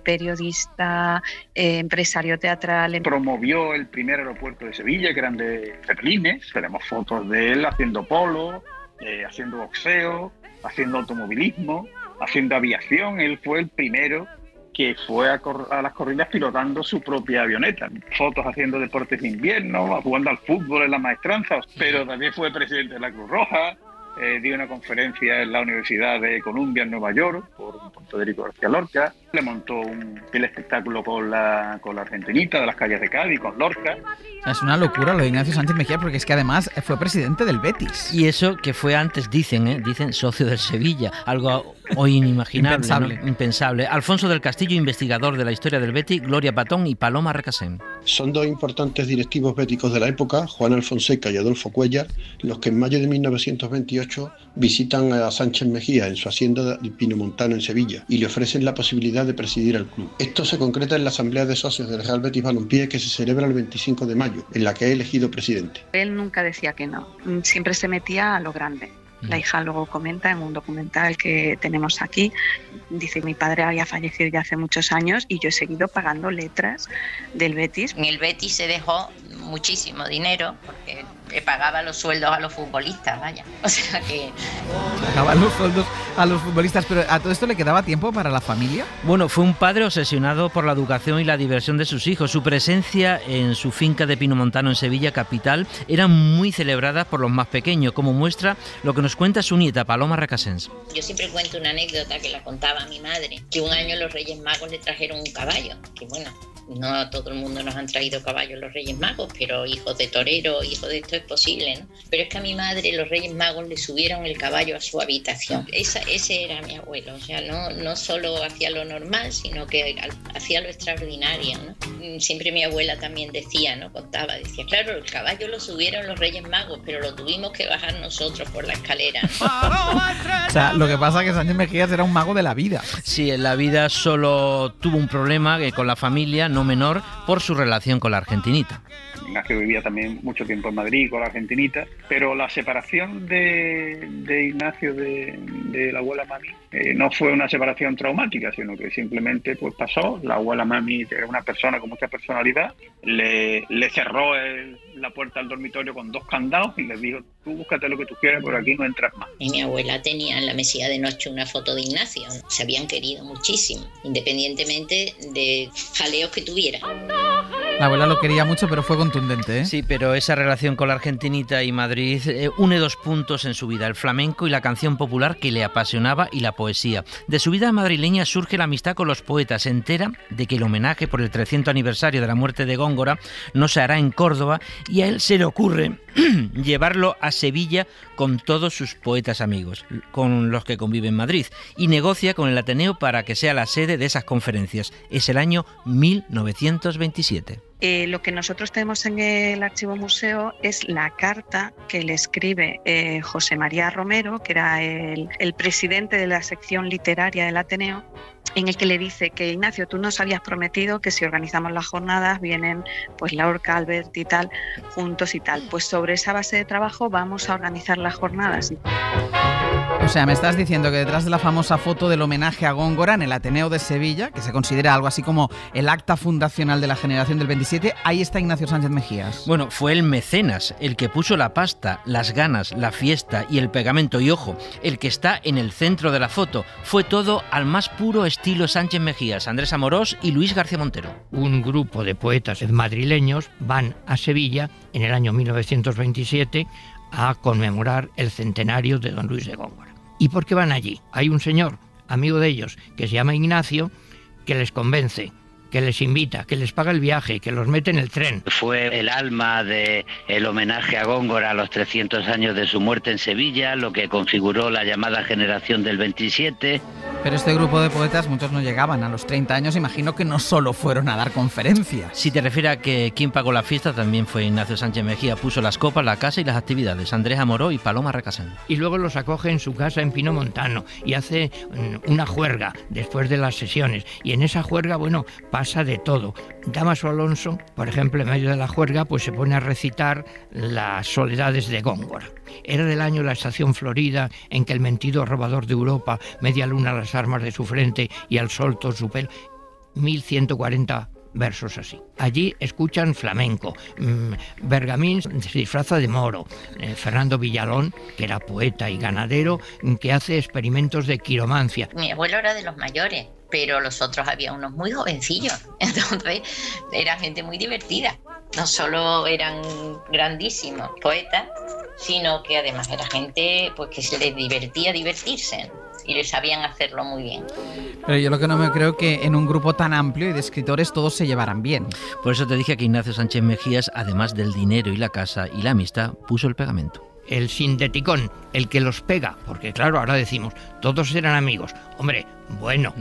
periodista, empresario teatral. Promovió el primer aeropuerto de Sevilla, que eran de Zeppelines. Tenemos fotos de él haciendo polo, haciendo boxeo, haciendo automovilismo, haciendo aviación. Él fue el primero que fue a las corridas pilotando su propia avioneta. Fotos haciendo deportes de invierno, jugando al fútbol en la maestranza, pero también fue presidente de la Cruz Roja. Dio una conferencia en la Universidad de Columbia en Nueva York por Federico García Lorca. Le montó el espectáculo con la Argentinita de las calles de Cádiz, con Lorca. Es una locura lo de Ignacio Sánchez Mejía, porque es que además fue presidente del Betis. Y eso que fue antes, dicen socio del Sevilla, algo hoy inimaginable, impensable. ¿no? Impensable. Alfonso del Castillo, investigador de la historia del Betis, Gloria Patón y Paloma Recasén. Son dos importantes directivos béticos de la época, Juan Alfonseca y Adolfo Cuéllar, los que en mayo de 1928 visitan a Sánchez Mejía en su hacienda de Pinomontano en Sevilla y le ofrecen la posibilidad de presidir el club. Esto se concreta en la Asamblea de Socios del Real Betis Balompié, que se celebra el 25 de mayo, en la que he elegido presidente. Él nunca decía que no, siempre se metía a lo grande. La hija luego comenta en un documental que tenemos aquí, dice: mi padre había fallecido ya hace muchos años y yo he seguido pagando letras del Betis. En el Betis se dejó muchísimo dinero, porque le pagaba los sueldos a los futbolistas, vaya. O sea que... Pagaba los sueldos a los futbolistas, pero ¿a todo esto le quedaba tiempo para la familia? Bueno, fue un padre obsesionado por la educación y la diversión de sus hijos. Su presencia en su finca de Pinomontano en Sevilla, capital, era muy celebrada por los más pequeños, como muestra lo que nos cuenta su nieta, Paloma Recasens. Yo siempre cuento una anécdota que la contaba mi madre, que un año los Reyes Magos le trajeron un caballo, que bueno, no a todo el mundo nos han traído caballos los Reyes Magos, pero hijos de torero, hijos de esto es posible, ¿no? Pero es que a mi madre los Reyes Magos le subieron el caballo a su habitación. Ese era mi abuelo, o sea, no solo hacía lo normal, sino que hacía lo extraordinario, ¿no? Siempre mi abuela también decía, ¿no? Decía, claro, el caballo lo subieron los Reyes Magos, pero lo tuvimos que bajar nosotros por la escalera, ¿no? O sea, lo que pasa es que Sánchez Mejías era un mago de la vida. Sí, en la vida solo tuvo un problema con la familia, no menor, por su relación con la argentinita. Ignacio vivía también mucho tiempo en Madrid con la argentinita, pero la separación de Ignacio de la abuela mami no fue una separación traumática, sino que simplemente pues pasó. La abuela mami era una persona con mucha personalidad, le cerró la puerta al dormitorio con 2 candados y le dijo, tú búscate lo que tú quieras, por aquí no entras más. Y mi abuela tenía en la mesilla de noche una foto de Ignacio. Se habían querido muchísimo, independientemente de jaleos que tuviera. La abuela lo quería mucho, pero fue contundente, ¿eh? Sí, pero esa relación con la argentinita y Madrid une 2 puntos en su vida, el flamenco y la canción popular que le apasionaba y la poesía. De su vida madrileña surge la amistad con los poetas. Se entera de que el homenaje por el 300 aniversario de la muerte de Góngora no se hará en Córdoba y a él se le ocurre llevarlo a Sevilla con todos sus poetas amigos, con los que convive en Madrid, y negocia con el Ateneo para que sea la sede de esas conferencias. Es el año 1927. Lo que nosotros tenemos en el archivo museo es la carta que le escribe José María Romero, que era el presidente de la sección literaria del Ateneo, en el que le dice que Ignacio, tú nos habías prometido que si organizamos las jornadas vienen pues Lorca, Albert y tal, juntos y tal. Pues sobre esa base de trabajo vamos a organizar las jornadas. O sea, me estás diciendo que detrás de la famosa foto del homenaje a Góngora en el Ateneo de Sevilla, que se considera algo así como el acta fundacional de la generación del 27, ahí está Ignacio Sánchez Mejías. Bueno, fue el mecenas, el que puso la pasta, las ganas, la fiesta y el pegamento. Y ojo, el que está en el centro de la foto. Fue todo al más puro estilo Sánchez Mejías, Andrés Amorós y Luis García Montero. Un grupo de poetas madrileños van a Sevilla en el año 1927 a conmemorar el centenario de don Luis de Góngora. ¿Y por qué van allí? Hay un señor, amigo de ellos, que se llama Ignacio, que les convence, que les invita, que les paga el viaje, que los mete en el tren. Fue el alma del homenaje a Góngora a los 300 años de su muerte en Sevilla, lo que configuró la llamada generación del 27. Pero este grupo de poetas, muchos no llegaban a los 30 años, imagino que no solo fueron a dar conferencias. Si te refieres a que quien pagó la fiesta también fue Ignacio Sánchez Mejía, puso las copas, la casa y las actividades, Andrés Amoró y Paloma Recasens. Y luego los acoge en su casa en Pinomontano y hace una juerga después de las sesiones. Y en esa juerga, bueno, pasa de todo. Damaso Alonso, por ejemplo, en medio de la juerga, pues se pone a recitar las soledades de Góngora. Era del año la estación Florida, en que el mentido robador de Europa, media luna las armas de su frente y al sol todo su pelo. 1140 versos así. Allí escuchan flamenco. Bergamín se disfraza de moro. Fernando Villalón, que era poeta y ganadero, que hace experimentos de quiromancia. Mi abuelo era de los mayores, pero los otros había unos muy jovencillos. Entonces era gente muy divertida. No solo eran grandísimos poetas, sino que además era gente pues que se les divertía divertirse y les sabían hacerlo muy bien. Pero yo lo que no me creo que en un grupo tan amplio y de escritores todos se llevaran bien. Por eso te dije que Ignacio Sánchez Mejías, además del dinero y la casa y la amistad, puso el pegamento. El sinteticón, el que los pega, porque claro, ahora decimos, todos eran amigos. Hombre, bueno,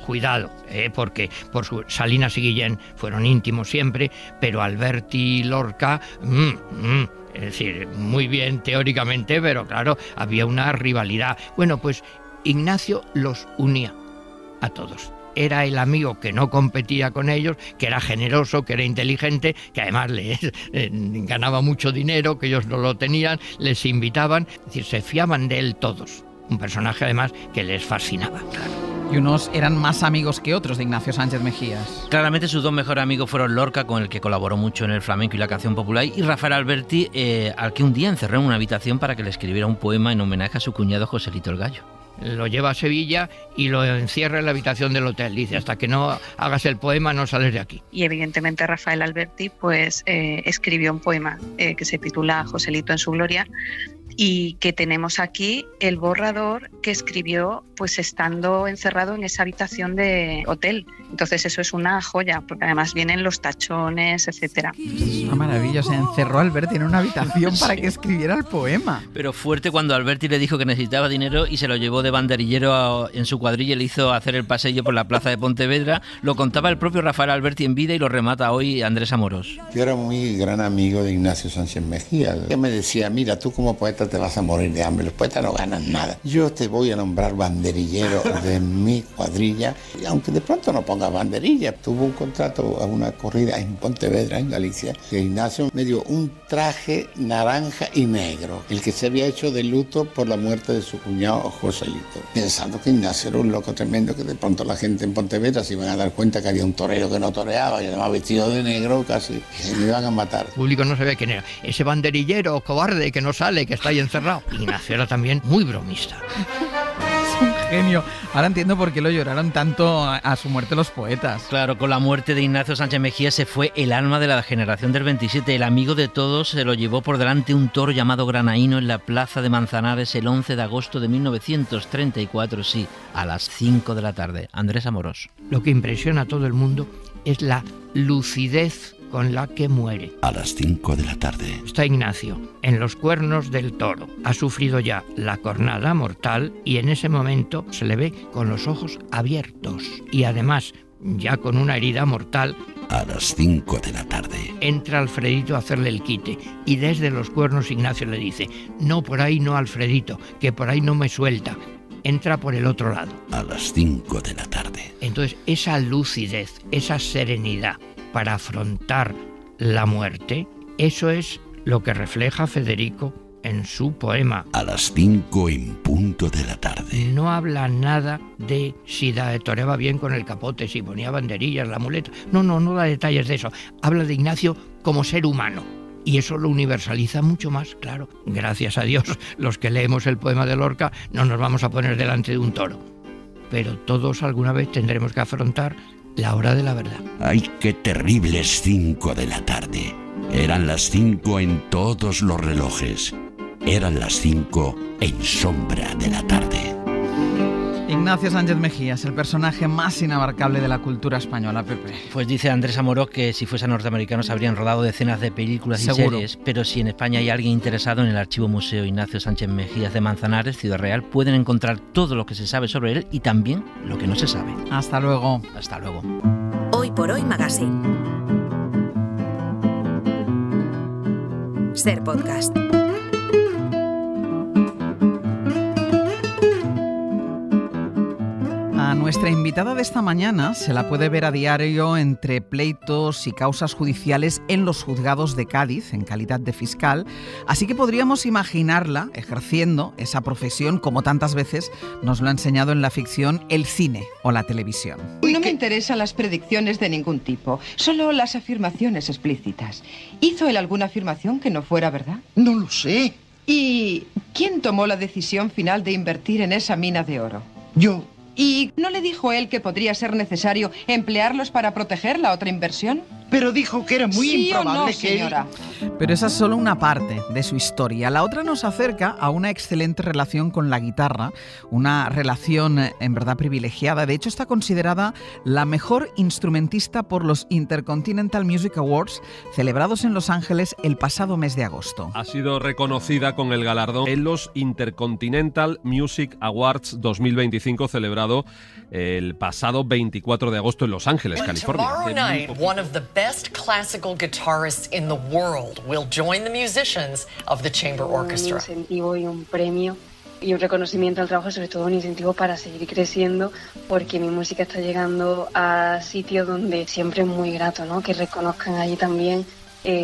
cuidado, porque por su Salinas y Guillén fueron íntimos siempre, pero Alberti y Lorca, es decir, muy bien teóricamente, pero claro, había una rivalidad. Bueno, pues Ignacio los unía a todos. Era el amigo que no competía con ellos, que era generoso, que era inteligente, que además ganaba mucho dinero, que ellos no lo tenían, les invitaban, es decir, se fiaban de él todos. Un personaje además que les fascinaba, claro. Y unos eran más amigos que otros de Ignacio Sánchez Mejías. Claramente sus dos mejores amigos fueron Lorca, con el que colaboró mucho en el flamenco y la canción popular, y Rafael Alberti, al que un día encerró en una habitación para que le escribiera un poema en homenaje a su cuñado Joselito el Gallo. Lo lleva a Sevilla y lo encierra en la habitación del hotel. Dice, hasta que no hagas el poema no sales de aquí. Y evidentemente Rafael Alberti pues escribió un poema que se titula Joselito en su gloria, y que tenemos aquí el borrador que escribió pues estando encerrado en esa habitación de hotel. Entonces eso es una joya, porque además vienen los tachones, etcétera. Es una maravilla, se encerró a Alberti en una habitación para que escribiera el poema. Pero fuerte cuando Alberti le dijo que necesitaba dinero y se lo llevó de banderillero en su cuadrilla y le hizo hacer el paseo por la plaza de Pontevedra. Lo contaba el propio Rafael Alberti en vida y lo remata hoy Andrés Amorós. Yo era muy gran amigo de Ignacio Sánchez Mejía. Él me decía, mira, tú como poeta te vas a morir de hambre, los poetas no ganan nada. Yo te voy a nombrar banderillero de mi cuadrilla, y aunque de pronto no ponga banderilla. Tuvo un contrato a una corrida en Pontevedra, en Galicia, que Ignacio me dio un traje naranja y negro, el que se había hecho de luto por la muerte de su cuñado Joselito, pensando que Ignacio era un loco tremendo, que de pronto la gente en Pontevedra se iban a dar cuenta que había un torero que no toreaba y además vestido de negro, casi me iban a matar. El público no sabía quién era. Ese banderillero cobarde que no sale, que está ahí encerrado. Ignacio era también muy bromista. Es un genio. Ahora entiendo por qué lo lloraron tanto a su muerte los poetas. Claro, con la muerte de Ignacio Sánchez Mejía se fue el alma de la generación del 27. El amigo de todos se lo llevó por delante un toro llamado Granaíno en la plaza de Manzanares el 11 de agosto de 1934, sí, a las 5 de la tarde. Andrés Amorós. Lo que impresiona a todo el mundo es la lucidez con la que muere. A las 5 de la tarde. Está Ignacio en los cuernos del toro. Ha sufrido ya la cornada mortal y en ese momento se le ve con los ojos abiertos y además ya con una herida mortal. A las 5 de la tarde. Entra Alfredito a hacerle el quite y desde los cuernos Ignacio le dice, no, por ahí no, Alfredito, que por ahí no me suelta. Entra por el otro lado. A las 5 de la tarde. Entonces esa lucidez, esa serenidad para afrontar la muerte, eso es lo que refleja Federico en su poema. A las 5 en punto de la tarde. No habla nada de si toreaba bien con el capote, si ponía banderillas, la muleta. No da detalles de eso. Habla de Ignacio como ser humano. Y eso lo universaliza mucho más, claro. Gracias a Dios, los que leemos el poema de Lorca no nos vamos a poner delante de un toro. Pero todos alguna vez tendremos que afrontar la hora de la verdad. ¡Ay, qué terribles 5 de la tarde! Eran las 5 en todos los relojes. Eran las 5 en sombra de la tarde. Ignacio Sánchez Mejías, el personaje más inabarcable de la cultura española, Pepe. Pues dice Andrés Amorós que si fuesen norteamericanos habrían rodado decenas de películas y series, pero si en España hay alguien interesado, en el Archivo Museo Ignacio Sánchez Mejías de Manzanares, Ciudad Real, pueden encontrar todo lo que se sabe sobre él y también lo que no se sabe. Hasta luego. Hasta luego. Hoy por Hoy Magazine. Ser Podcast. A nuestra invitada de esta mañana se la puede ver a diario entre pleitos y causas judiciales en los juzgados de Cádiz, en calidad de fiscal, así que podríamos imaginarla ejerciendo esa profesión como tantas veces nos lo ha enseñado en la ficción el cine o la televisión. No me interesan las predicciones de ningún tipo, solo las afirmaciones explícitas. ¿Hizo él alguna afirmación que no fuera verdad? No lo sé. ¿Y quién tomó la decisión final de invertir en esa mina de oro? Yo. ¿Y no le dijo él que podría ser necesario emplearlos para proteger la otra inversión? Pero dijo que era muy improbable que señora. Pero esa es solo una parte de su historia. La otra nos acerca a una excelente relación con la guitarra, una relación en verdad privilegiada. De hecho, está considerada la mejor instrumentista por los Intercontinental Music Awards, celebrados en Los Ángeles el pasado mes de agosto. Ha sido reconocida con el galardón en los Intercontinental Music Awards 2025, celebrado el pasado 24 de agosto en Los Ángeles, California. Best classical guitarists in the world will join the musicians of the Chamber Orchestra. Un incentivo y un premio y un reconocimiento al trabajo, sobre todo un incentivo para seguir creciendo, porque mi música está llegando a sitios donde siempre es muy grato, ¿no? Que reconozcan allí también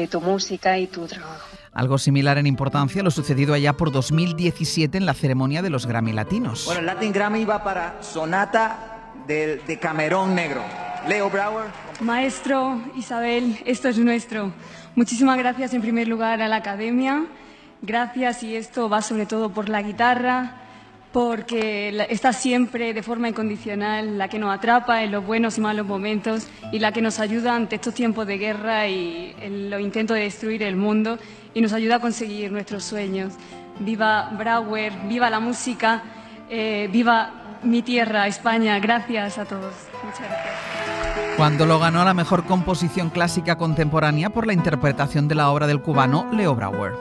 tu música y tu trabajo. Algo similar en importancia lo sucedido allá por 2017 en la ceremonia de los Grammy Latinos. Bueno, el Latin Grammy va para Sonata del Decamerón Negro. Leo Brouwer. Maestro, Isabel, esto es nuestro. Muchísimas gracias en primer lugar a la Academia. Gracias, y esto va sobre todo por la guitarra, porque está siempre de forma incondicional, la que nos atrapa en los buenos y malos momentos y la que nos ayuda ante estos tiempos de guerra y en los intentos de destruir el mundo y nos ayuda a conseguir nuestros sueños. Viva Brouwer, viva la música, viva mi tierra, España. Gracias a todos. Muchas gracias. Cuando lo ganó a la mejor composición clásica contemporánea por la interpretación de la obra del cubano Leo Brouwer.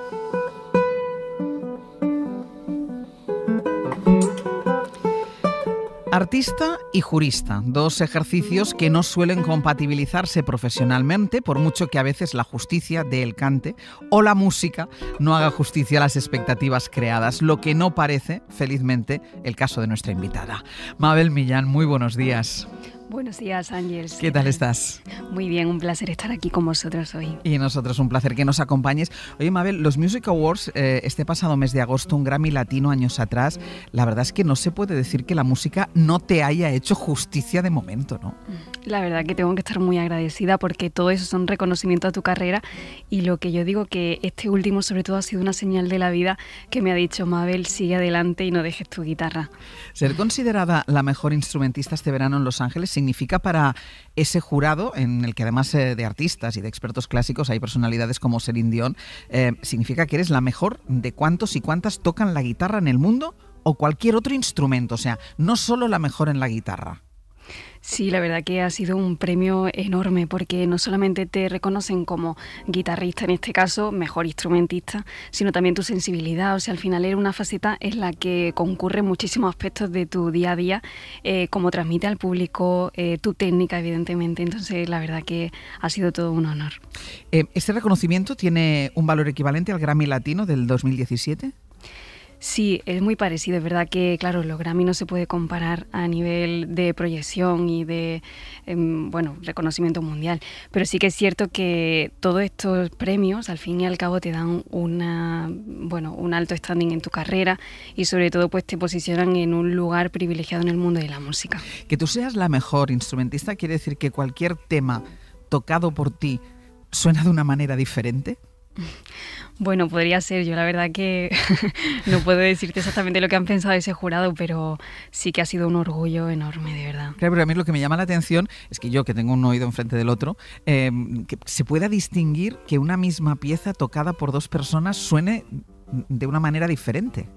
Artista y jurista, dos ejercicios que no suelen compatibilizarse profesionalmente, por mucho que a veces la justicia dé el cante o la música no haga justicia a las expectativas creadas, lo que no parece, felizmente, el caso de nuestra invitada. Mabel Millán, muy buenos días. Buenos días, Ángeles. ¿Qué tal estás? Muy bien, un placer estar aquí con vosotros hoy. Y nosotros un placer que nos acompañes. Oye, Mabel, los Music Awards, este pasado mes de agosto, un Grammy Latino años atrás, la verdad es que no se puede decir que la música no te haya hecho justicia de momento, ¿no? La verdad que tengo que estar muy agradecida porque todo eso son reconocimientos a tu carrera y lo que yo digo que este último sobre todo ha sido una señal de la vida que me ha dicho, Mabel, sigue adelante y no dejes tu guitarra. Ser considerada la mejor instrumentista este verano en Los Ángeles significa para ese jurado, en el que además de artistas y de expertos clásicos hay personalidades como Celine Dion, significa que eres la mejor de cuántos y cuántas tocan la guitarra en el mundo o cualquier otro instrumento, o sea, no solo la mejor en la guitarra. Sí, la verdad que ha sido un premio enorme porque no solamente te reconocen como guitarrista, en este caso, mejor instrumentista, sino también tu sensibilidad. O sea, al final era una faceta en la que concurren muchísimos aspectos de tu día a día, como transmite al público, tu técnica, evidentemente. Entonces, la verdad que ha sido todo un honor. ¿Este reconocimiento tiene un valor equivalente al Grammy Latino del 2017? Sí, es muy parecido. Es verdad que, claro, los Grammy no se puede comparar a nivel de proyección y de, reconocimiento mundial. Pero sí que es cierto que todos estos premios, al fin y al cabo, te dan un alto standing en tu carrera y, sobre todo, pues te posicionan en un lugar privilegiado en el mundo de la música. Que tú seas la mejor instrumentista quiere decir que cualquier tema tocado por ti suena de una manera diferente. Bueno, podría ser. Yo la verdad que no puedo decirte exactamente lo que han pensado ese jurado, pero sí que ha sido un orgullo enorme, de verdad. Claro, pero a mí lo que me llama la atención es que yo, que tengo un oído enfrente del otro, que se pueda distinguir que una misma pieza tocada por dos personas suene de una manera diferente.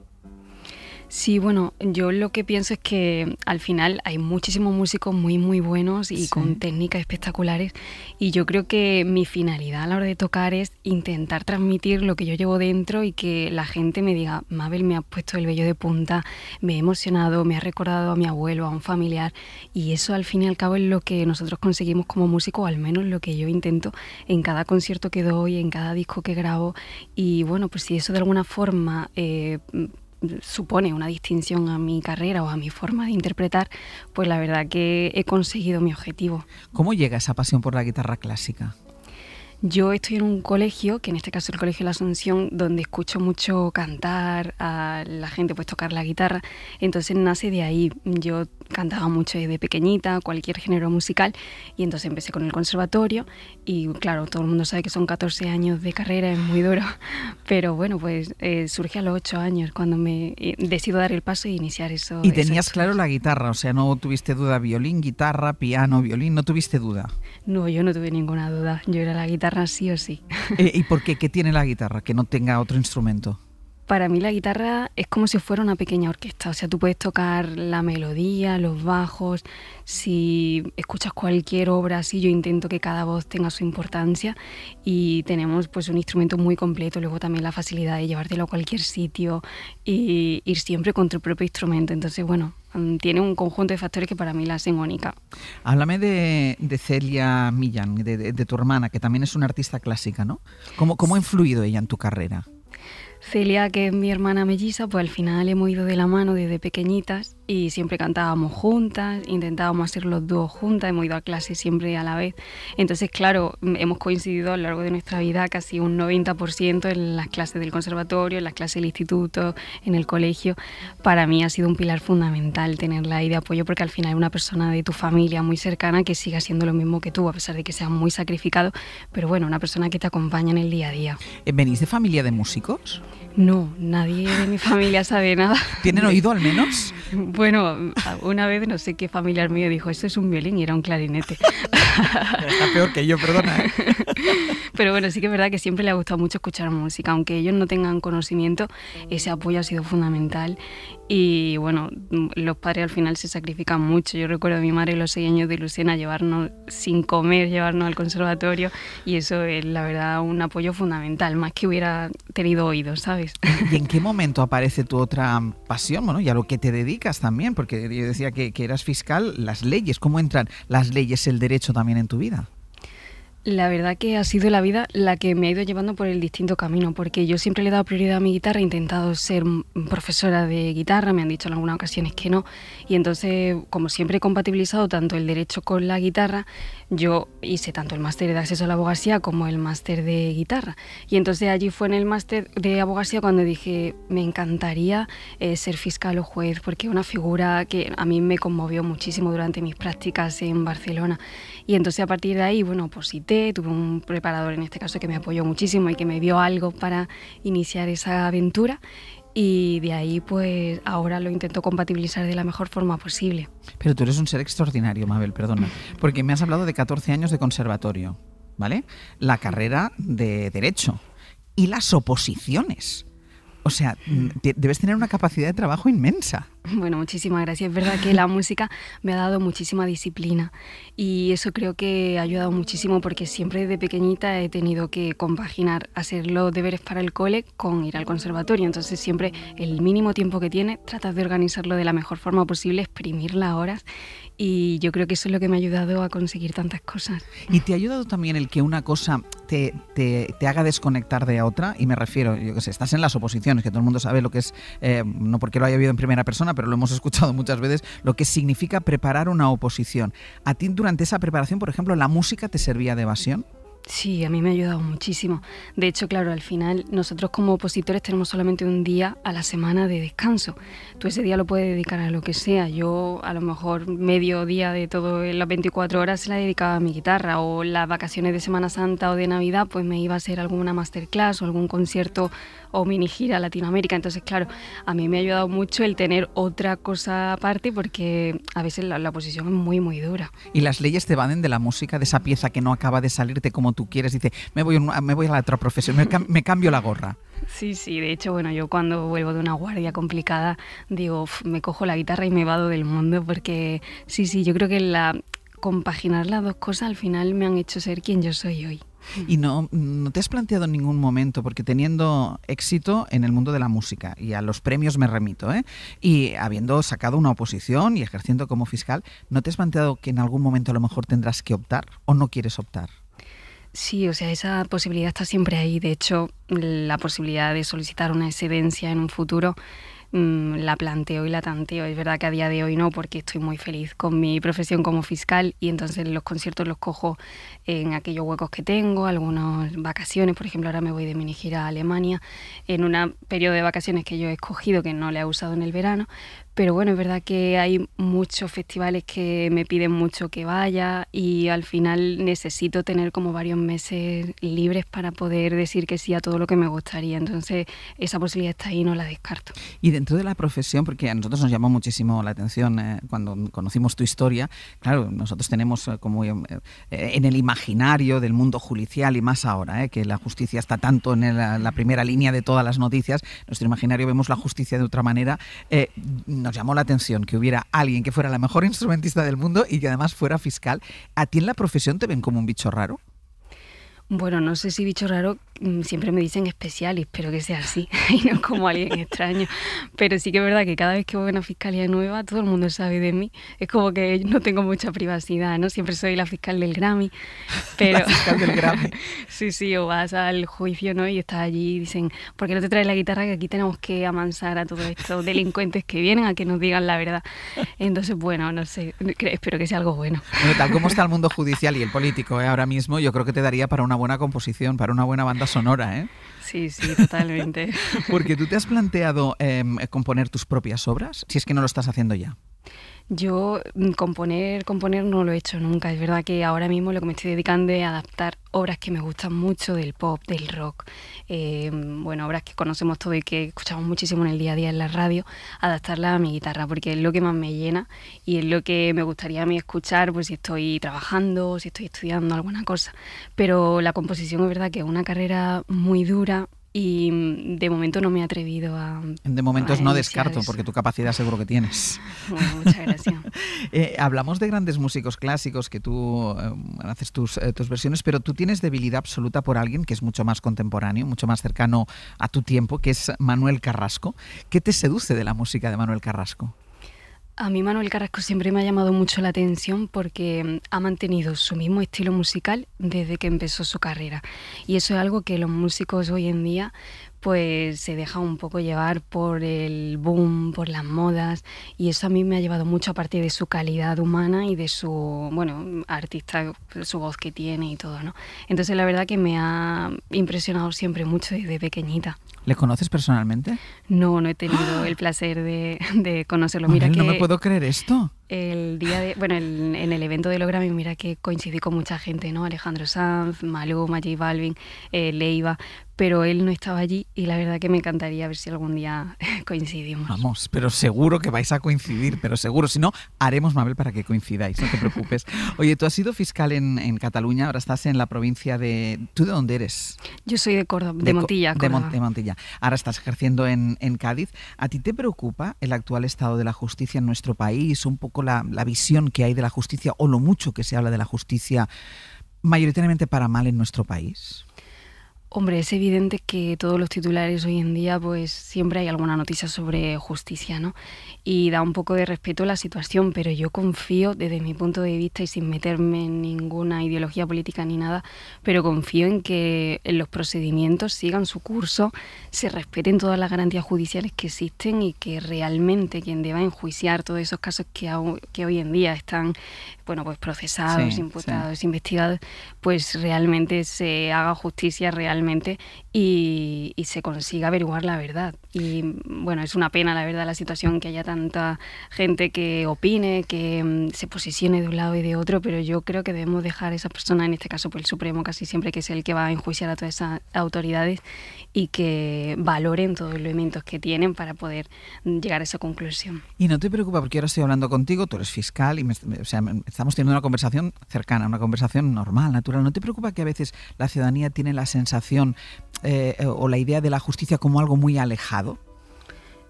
Sí, bueno, yo lo que pienso es que al final hay muchísimos músicos muy, muy buenos y con técnicas espectaculares y yo creo que mi finalidad a la hora de tocar es intentar transmitir lo que yo llevo dentro y que la gente me diga, Mabel, me ha puesto el vello de punta, me he emocionado, me ha recordado a mi abuelo, a un familiar y eso al fin y al cabo es lo que nosotros conseguimos como músicos, o al menos lo que yo intento en cada concierto que doy, en cada disco que grabo y bueno, pues si eso de alguna forma supone una distinción a mi carrera o a mi forma de interpretar, pues la verdad que he conseguido mi objetivo. ¿Cómo llega esa pasión por la guitarra clásica? Yo estoy en un colegio, que en este caso es el Colegio de la Asunción, donde escucho mucho cantar, a la gente pues tocar la guitarra, entonces nace de ahí. Yo cantaba mucho desde pequeñita, cualquier género musical, y entonces empecé con el conservatorio y claro, todo el mundo sabe que son 14 años de carrera, es muy duro, pero bueno, pues surge a los 8 años cuando me decido dar el paso e iniciar eso. Y tenías claro la guitarra, o sea, no tuviste duda, violín, guitarra, piano, violín, no tuviste duda. No, yo no tuve ninguna duda, yo era la guitarra sí o sí. ¿Y por qué? ¿Qué tiene la guitarra que no tenga otro instrumento? Para mí la guitarra es como si fuera una pequeña orquesta, o sea, tú puedes tocar la melodía, los bajos, si escuchas cualquier obra así, yo intento que cada voz tenga su importancia y tenemos pues un instrumento muy completo, luego también la facilidad de llevártelo a cualquier sitio y ir siempre con tu propio instrumento, entonces bueno, tiene un conjunto de factores que para mí la hacen única. Háblame de Celia Millán, de tu hermana, que también es una artista clásica, ¿no? ¿Cómo ha influido ella en tu carrera? Celia, que es mi hermana melliza, pues al final hemos ido de la mano desde pequeñitas y siempre cantábamos juntas, intentábamos hacer los dúos juntas, hemos ido a clase siempre a la vez. Entonces, claro, hemos coincidido a lo largo de nuestra vida casi un 90% en las clases del conservatorio, en las clases del instituto, en el colegio. Para mí ha sido un pilar fundamental tenerla ahí de apoyo, porque al final es una persona de tu familia muy cercana que siga siendo lo mismo que tú, a pesar de que sea muy sacrificado, pero bueno, una persona que te acompaña en el día a día. ¿Venís de familia de músicos? No, nadie de mi familia sabe nada. ¿Tienen oído al menos? Bueno, una vez no sé qué familiar mío dijo, eso es un violín, y era un clarinete. Está peor que yo, perdona. Pero bueno, sí que es verdad que siempre le ha gustado mucho escuchar música, aunque ellos no tengan conocimiento, ese apoyo ha sido fundamental. Y bueno, los padres al final se sacrifican mucho. Yo recuerdo a mi madre los 6 años de Lucena llevarnos sin comer, llevarnos al conservatorio, y eso es la verdad un apoyo fundamental, más que hubiera tenido oídos, ¿sabes? ¿Y en qué momento aparece tu otra pasión? Bueno, y a lo que te dedicas también, porque yo decía que eras fiscal, las leyes, ¿cómo entran las leyes, el derecho también en tu vida? La verdad que ha sido la vida la que me ha ido llevando por el distinto camino, porque yo siempre le he dado prioridad a mi guitarra, he intentado ser profesora de guitarra, me han dicho en algunas ocasiones que no, y entonces, como siempre he compatibilizado tanto el derecho con la guitarra, yo hice tanto el máster de acceso a la abogacía como el máster de guitarra, y entonces allí fue en el máster de abogacía cuando dije, me encantaría ser fiscal o juez, porque es una figura que a mí me conmovió muchísimo durante mis prácticas en Barcelona, y entonces a partir de ahí, bueno, oposité, tuve un preparador en este caso que me apoyó muchísimo y que me dio algo para iniciar esa aventura, y de ahí pues ahora lo intento compatibilizar de la mejor forma posible. Pero tú eres un ser extraordinario, Mabel, perdona, porque me has hablado de 14 años de conservatorio, ¿vale? La carrera de Derecho y las oposiciones. O sea, debes tener una capacidad de trabajo inmensa. Bueno, muchísimas gracias. Es verdad que la música me ha dado muchísima disciplina, y eso creo que ha ayudado muchísimo, porque siempre desde pequeñita he tenido que compaginar hacer los deberes para el cole con ir al conservatorio. Entonces siempre el mínimo tiempo que tiene tratas de organizarlo de la mejor forma posible, exprimir las horas, y yo creo que eso es lo que me ha ayudado a conseguir tantas cosas. ¿Y te ha ayudado también el que una cosa te haga desconectar de otra? Y me refiero, yo que sé, estás en las oposiciones, que todo el mundo sabe lo que es, no porque lo haya vivido en primera persona, pero lo hemos escuchado muchas veces, lo que significa preparar una oposición. ¿A ti durante esa preparación, por ejemplo, la música te servía de evasión? Sí, a mí me ha ayudado muchísimo. De hecho, claro, al final nosotros como opositores tenemos solamente un día a la semana de descanso. Tú ese día lo puedes dedicar a lo que sea. Yo a lo mejor medio día de todas las 24 horas se la dedicaba a mi guitarra, o las vacaciones de Semana Santa o de Navidad pues me iba a hacer alguna masterclass o algún concierto o mini gira a Latinoamérica. Entonces, claro, a mí me ha ayudado mucho el tener otra cosa aparte, porque a veces la oposición es muy, muy dura. ¿Y las leyes te evaden de la música, de esa pieza que no acaba de salirte como tú quieres? Dice, me voy a la otra profesión, me cambio la gorra. Sí, de hecho, bueno, yo cuando vuelvo de una guardia complicada digo, me cojo la guitarra y me vado del mundo, porque sí, yo creo que compaginar las dos cosas al final me han hecho ser quien yo soy hoy. Y no te has planteado en ningún momento, porque teniendo éxito en el mundo de la música, y a los premios me remito, y habiendo sacado una oposición y ejerciendo como fiscal, ¿no te has planteado que en algún momento a lo mejor tendrás que optar o no quieres optar? Sí, o sea, esa posibilidad está siempre ahí. De hecho, la posibilidad de solicitar una excedencia en un futuro la planteo y la tanteo. Es verdad que a día de hoy no, porque estoy muy feliz con mi profesión como fiscal, y entonces los conciertos los cojo en aquellos huecos que tengo, algunas vacaciones. Por ejemplo, ahora me voy de mini gira a Alemania en un periodo de vacaciones que yo he escogido, que no le he usado en el verano. Pero bueno, es verdad que hay muchos festivales que me piden mucho que vaya, y al final necesito tener como varios meses libres para poder decir que sí a todo lo que me gustaría. Entonces esa posibilidad está ahí y no la descarto. Y dentro de la profesión, porque a nosotros nos llamó muchísimo la atención cuando conocimos tu historia, claro, nosotros tenemos como en el imaginario del mundo judicial, y más ahora, que la justicia está tanto en la primera línea de todas las noticias, nuestro imaginario vemos la justicia de otra manera. Nos llamó la atención que hubiera alguien que fuera la mejor instrumentista del mundo y que además fuera fiscal. ¿A ti en la profesión te ven como un bicho raro? Bueno, no sé si bicho raro, siempre me dicen especial y espero que sea así y no como alguien extraño. Pero sí que es verdad que cada vez que voy a una fiscalía nueva, todo el mundo sabe de mí. Es como que no tengo mucha privacidad, ¿no? Siempre soy la fiscal del Grammy. Pero... La fiscal del Grammy. Sí, o vas al juicio, ¿no? Y estás allí y dicen, ¿por qué no te traes la guitarra? Que aquí tenemos que amansar a todos estos delincuentes que vienen a que nos digan la verdad. Entonces, bueno, no sé, espero que sea algo bueno. Bueno, tal como está el mundo judicial y el político ahora mismo, yo creo que te daría para una buena composición, para una buena banda sonora, ¿eh? Sí, totalmente. Porque tú te has planteado componer tus propias obras, si es que no lo estás haciendo ya. Yo componer no lo he hecho nunca. Es verdad que ahora mismo lo que me estoy dedicando es adaptar obras que me gustan mucho del pop, del rock, obras que conocemos todos y que escuchamos muchísimo en el día a día en la radio, adaptarlas a mi guitarra, porque es lo que más me llena y es lo que me gustaría a mí escuchar, pues si estoy trabajando, si estoy estudiando alguna cosa. Pero la composición es verdad que es una carrera muy dura. Y de momento no me he atrevido a... De momentos no descarto, porque tu capacidad seguro que tienes. Bueno, muchas gracias. Hablamos de grandes músicos clásicos que tú haces tus versiones, pero tú tienes debilidad absoluta por alguien que es mucho más contemporáneo, mucho más cercano a tu tiempo, que es Manuel Carrasco. ¿Qué te seduce de la música de Manuel Carrasco? A mí Manuel Carrasco siempre me ha llamado mucho la atención porque ha mantenido su mismo estilo musical desde que empezó su carrera. Y eso es algo que los músicos hoy en día pues se dejan un poco llevar por el boom, por las modas, y eso a mí me ha llevado mucho, aparte de su calidad humana y de su, artista, su voz que tiene y todo, ¿no? Entonces la verdad que me ha impresionado siempre mucho desde pequeñita. ¿Le conoces personalmente? No he tenido el placer de conocerlo. Mira que no me puedo creer esto. El día de, en el evento de los Grammy, mira que coincidí con mucha gente, ¿no? Alejandro Sanz, Maluma, J Balvin, Leiva, pero él no estaba allí y la verdad que me encantaría ver si algún día coincidimos. Vamos, pero seguro que vais a coincidir, pero seguro, si no, haremos, Mabel, para que coincidáis, no te preocupes. Oye, tú has sido fiscal en Cataluña, ahora estás en la provincia de... ¿Tú de dónde eres? Yo soy de Córdoba, de Montilla, Córdoba. De Montilla. Ahora estás ejerciendo en Cádiz. ¿A ti te preocupa el actual estado de la justicia en nuestro país? Un poco la visión que hay de la justicia o lo mucho que se habla de la justicia mayoritariamente para mal en nuestro país. Hombre, es evidente que todos los titulares hoy en día pues siempre hay alguna noticia sobre justicia, ¿no? Y da un poco de respeto a la situación, pero yo confío desde mi punto de vista y sin meterme en ninguna ideología política ni nada, pero confío en que los procedimientos sigan su curso, se respeten todas las garantías judiciales que existen y que realmente quien deba enjuiciar todos esos casos que hoy en día están pues procesados, imputados, investigados, pues realmente se haga justicia realmente y se consiga averiguar la verdad. Y bueno, es una pena la verdad la situación, que haya tanta gente que opine, que se posicione de un lado y de otro, pero yo creo que debemos dejar a esa persona, en este caso pues el Supremo casi siempre, que es el que va a enjuiciar a todas esas autoridades, y que valoren todos los elementos que tienen para poder llegar a esa conclusión. Y no te preocupa, porque ahora estoy hablando contigo, tú eres fiscal y estamos teniendo una conversación cercana, una conversación normal, natural. ¿No te preocupa que a veces la ciudadanía tiene la sensación o la idea de la justicia como algo muy alejado?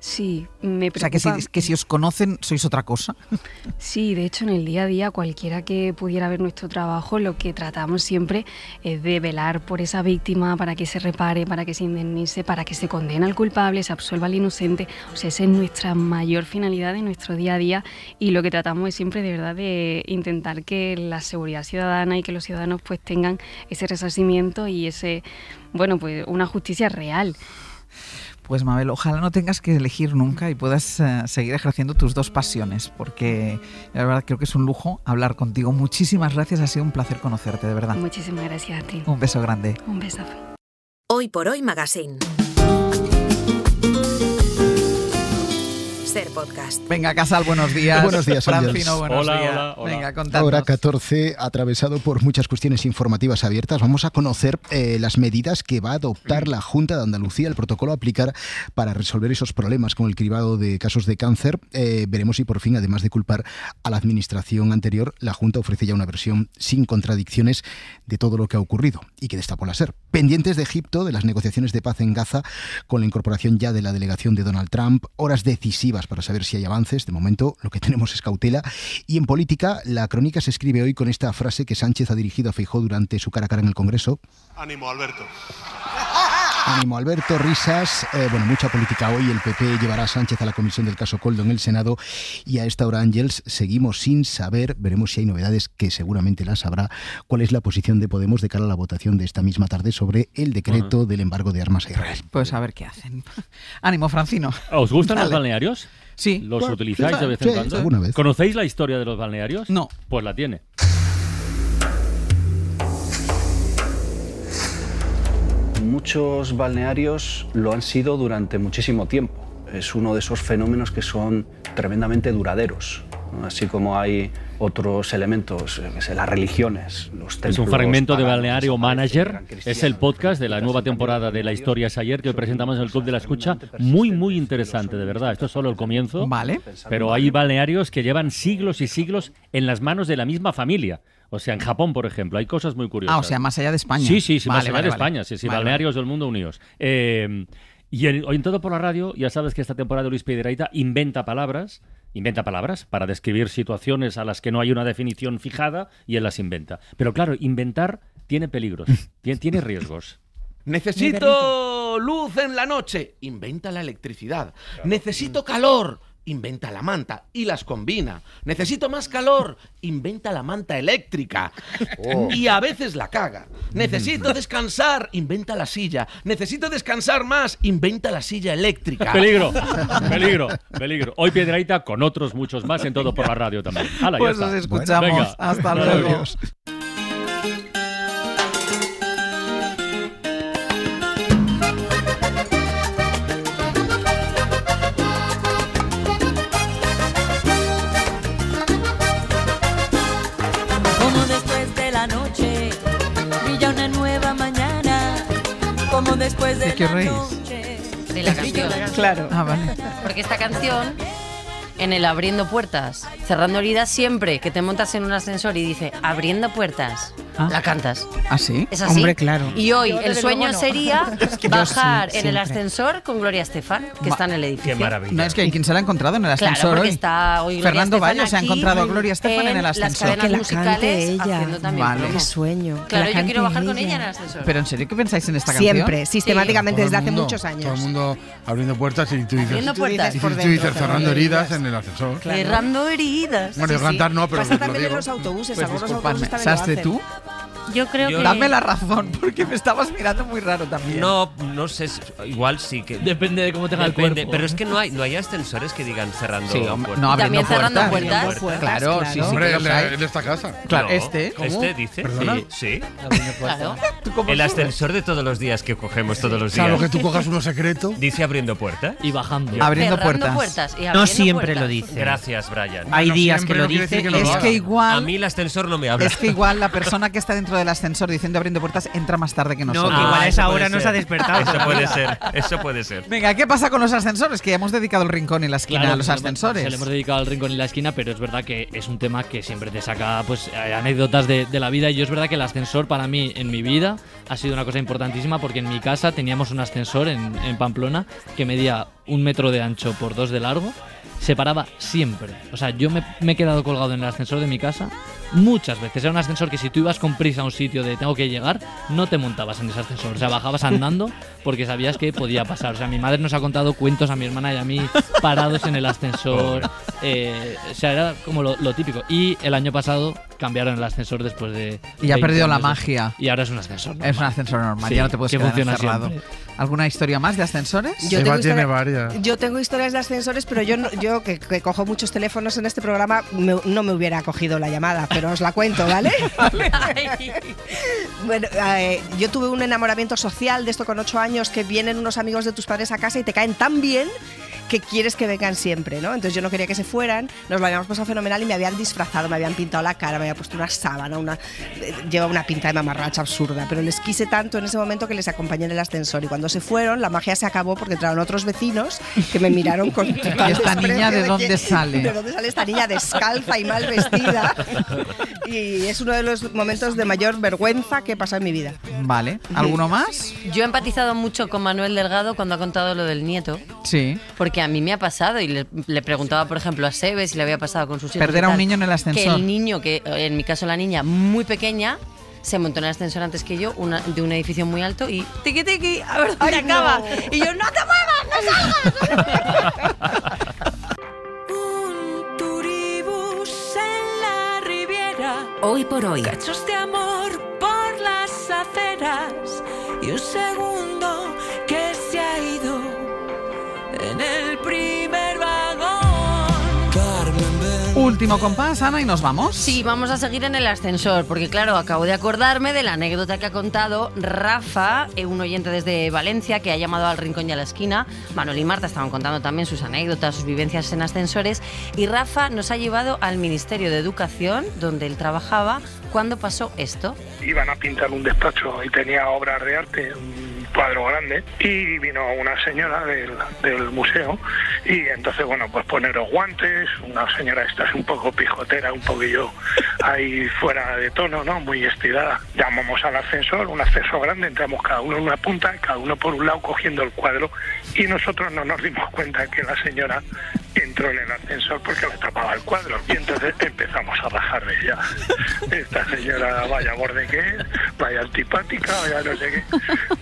Sí, me preocupa. O sea, que si os conocen, sois otra cosa. Sí, de hecho, en el día a día, cualquiera que pudiera ver nuestro trabajo, lo que tratamos siempre es de velar por esa víctima, para que se repare, para que se indemnice, para que se condene al culpable, se absuelva al inocente. O sea, esa es nuestra mayor finalidad en nuestro día a día, y lo que tratamos es siempre de verdad de intentar que la seguridad ciudadana y que los ciudadanos pues tengan ese resarcimiento y pues una justicia real. Pues Mabel, ojalá no tengas que elegir nunca y puedas seguir ejerciendo tus dos pasiones, porque la verdad creo que es un lujo hablar contigo. Muchísimas gracias, ha sido un placer conocerte, de verdad. Muchísimas gracias a ti. Un beso grande. Un besazo. Hoy por Hoy Magazine. Ser Podcast. Venga, Casal, buenos días. Buenos días, Francino, buenos días. Hola. Venga, contadnos. Hora 14, atravesado por muchas cuestiones informativas abiertas. Vamos a conocer las medidas que va a adoptar la Junta de Andalucía, el protocolo a aplicar para resolver esos problemas con el cribado de casos de cáncer. Veremos si por fin, además de culpar a la administración anterior, la Junta ofrece ya una versión sin contradicciones de todo lo que ha ocurrido y que destapó la SER. Pendientes de Egipto, de las negociaciones de paz en Gaza, con la incorporación ya de la delegación de Donald Trump, horas decisivas para saber si hay avances. De momento lo que tenemos es cautela. Y en política, la crónica se escribe hoy con esta frase que Sánchez ha dirigido a Feijóo durante su cara a cara en el Congreso. Ánimo, Alberto. Ánimo, Alberto, risas. Bueno, mucha política hoy. El PP llevará a Sánchez a la comisión del caso Koldo en el Senado. Y a esta hora, Ángels, seguimos sin saber, veremos si hay novedades, que seguramente las habrá, cuál es la posición de Podemos de cara a la votación de esta misma tarde sobre el decreto del embargo de armas a Israel. Pues a ver qué hacen. Ánimo, Francino. ¿Os gustan Dale. los balnearios? Sí. ¿Los Bueno, utilizáis de vez en cuando? alguna vez. ¿Conocéis la historia de los balnearios? No. Pues la tiene. Muchos balnearios lo han sido durante muchísimo tiempo. Es uno de esos fenómenos que son tremendamente duraderos, ¿no? Así como hay otros elementos, las religiones, los templos. Es un fragmento de paganos, Balneario Manager. Es el podcast de la nueva temporada de La Historia es Ayer que hoy presentamos en el Club de la Escucha. Muy, muy interesante, de verdad. Esto es solo el comienzo. Vale. Pero hay balnearios que llevan siglos y siglos en las manos de la misma familia. O sea, en Japón, por ejemplo, hay cosas muy curiosas. Ah, o sea, más allá de España. Sí, sí, Vale, más allá vale, de vale. España. Sí, sí, Vale, balnearios del mundo unidos. Y hoy en Todo por la Radio, ya sabes que esta temporada Luis Piedrahita inventa palabras para describir situaciones a las que no hay una definición fijada y él las inventa. Pero claro, inventar tiene peligros, tiene riesgos. Necesito luz en la noche. Inventa la electricidad. Necesito calor. Inventa la manta y las combina. Necesito más calor. Inventa la manta eléctrica. Y a veces la caga. Necesito descansar. Inventa la silla. Necesito descansar más. Inventa la silla eléctrica. Peligro, peligro, peligro. Hoy Piedrahita con otros muchos más en Todo por la Radio también. Hala, Pues ya nos está. escuchamos. Venga. Hasta luego. Adiós. Como después de la noche brilla una nueva mañana, como después de ¿De qué la reís? noche. De la canción. Claro. Ah, vale. Porque esta canción, en el Abriendo Puertas, Cerrando Heridas, siempre que te montas en un ascensor y dice Abriendo Puertas, la cantas. ¿Ah, sí? Es así. Hombre, claro. Y hoy Yo, el desde sueño luego, no. sería Es que yo bajar sí, en el siempre. ascensor con Gloria Estefan, que está en el edificio. No, es que ¿quién se la ha encontrado en el ascensor Claro, porque hoy? está hoy Gloria Fernando Estefan Bayo se ha aquí encontrado a Gloria Estefan en el las ascensor. cadenas Que la musicales cante ella. haciendo también Vale. promo. Qué sueño. que Claro, la yo cante quiero bajar con ella. ella en el ascensor. ¿Pero en serio qué pensáis en esta canción? Siempre, sistemáticamente, Todo el desde hace mundo, muchos años. Todo el mundo abriendo puertas y tú dices, Abriendo puertas. y Por tú dentro, dices cerrando cerrando heridas en el ascensor. Cerrando heridas. Bueno, yo cantar no, pero Pasa lo también digo. en los autobuses. Pues algunos disculpadme, autobuses también lo ¿Sastre hacen. tú? Yo creo que... Dame la razón, porque me estabas mirando muy raro también. No, no sé, igual sí que... Depende de cómo tenga el cuerpo. Pero es que no hay ascensores que digan cerrando Sí, hombre, puertas. no, abriendo También cerrando puertas. puertas. Claro, sí, sí. Hombre, que los hay. el de esta casa. Claro, No, este. ¿Este dice? ¿Perdona? Sí. Claro. El ascensor de todos los días que cogemos todos los días. Claro, que tú cojas uno secreto. Dice abriendo puertas. Y bajando. Abriendo Cerrando puertas. y No abriendo siempre puertas. lo dice. Gracias, Brian. Hay No días siempre que lo no quiere dice. decir que no lo Es haga. que A igual, mí el ascensor no me habla. es que igual la persona que está dentro del ascensor diciendo abriendo puertas entra más tarde que No, nosotros. que igual a eso esa puede hora no se ser. ha despertado. Eso puede ser, eso puede ser. Venga, ¿qué pasa con los ascensores? Que ya hemos dedicado el rincón y la esquina a los ascensores. Se le hemos dedicado al rincón y la esquina, pero es verdad que es un tema que siempre te saca pues anécdotas de la vida. Y yo es verdad que el ascensor para mí en mi vida ha sido una cosa importantísima, porque en mi casa teníamos un ascensor en Pamplona que medía 1 metro de ancho por 2 de largo. Se paraba siempre. O sea, yo me he quedado colgado en el ascensor de mi casa muchas veces. Era un ascensor que si tú ibas con prisa a un sitio de tengo que llegar, no te montabas en ese ascensor. O sea, bajabas andando porque sabías que podía pasar. O sea, mi madre nos ha contado cuentos a mi hermana y a mí parados en el ascensor. O sea, era como lo típico. Y el año pasado cambiaron el ascensor después de... Y ha 20 perdido la años de- magia. Y ahora es un ascensor normal. Es un ascensor normal, Sí, ya no te puedes que quedar funciona encerrado. siempre. ¿Alguna historia más de ascensores? Yo Eva tengo, tiene historia- varias. yo tengo historias de ascensores, pero yo que cojo muchos teléfonos en este programa, no me hubiera cogido la llamada, pero os la cuento, ¿vale? Bueno, yo tuve un enamoramiento social de esto con 8 años, que vienen unos amigos de tus padres a casa y te caen tan bien que quieres que vengan siempre, ¿no? Entonces yo no quería que se fueran, nos lo habíamos pasado fenomenal y me habían disfrazado, me habían pintado la cara, me habían puesto una sábana, llevaba una pinta de mamarracha absurda, pero les quise tanto en ese momento que les acompañé en el ascensor, y cuando se fueron la magia se acabó porque entraron otros vecinos que me miraron con total ¿Y esta niña de desprecio dónde que- sale? ¿De dónde sale esta niña descalza y mal vestida? Y es uno de los momentos de mayor vergüenza que he pasado en mi vida. Vale. ¿Alguno más? Yo he empatizado mucho con Manuel Delgado cuando ha contado lo del nieto. Sí. Porque a mí me ha pasado y le preguntaba, por ejemplo, a Sebe si le había pasado con sus hijos. Perder y a un tal, niño en el ascensor. Que el niño, que en mi caso la niña, muy pequeña, se montó en el ascensor antes que yo, de un edificio muy alto y tiqui tiqui, a ver dónde acaba. Y yo, ¡no te muevas, no salgas! Un turibús en la Riviera. Hoy por hoy. Cachos de amor por las aceras. Y un segundo que se ha ido en el primer vagón. Último compás, Ana, y nos vamos. Sí, vamos a seguir en el ascensor, porque claro, acabo de acordarme de la anécdota que ha contado Rafa, un oyente desde Valencia, que ha llamado al Rincón y a la Esquina. Manuel y Marta estaban contando también sus anécdotas, sus vivencias en ascensores, y Rafa nos ha llevado al Ministerio de Educación, donde él trabajaba, cuando pasó esto. Iban a pintar un despacho y tenía obras de arte, un cuadro grande, y vino una señora del museo, y entonces, bueno, pues poneros guantes, una señora esta es un poco pijotera, un poquillo ahí fuera de tono, ¿no? Muy estirada. Llamamos al ascensor, un ascensor grande, entramos cada uno en una punta, cada uno por un lado cogiendo el cuadro, y nosotros no nos dimos cuenta que la señora entró en el ascensor porque le tapaba el cuadro, y entonces empezamos a rajar de ella. Esta señora, vaya borde que es, vaya antipática, vaya no sé qué.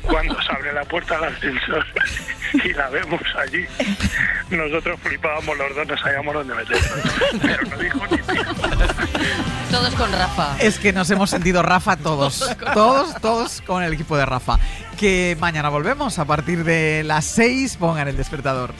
Cuando se abre la puerta del ascensor y la vemos allí, nosotros flipábamos los dos, no sabíamos dónde meternos, pero no dijo ni pico. Todos con Rafa. Es que nos hemos sentido Rafa todos. Todos con el equipo de Rafa. Que mañana volvemos a partir de las 6. Pongan el despertador.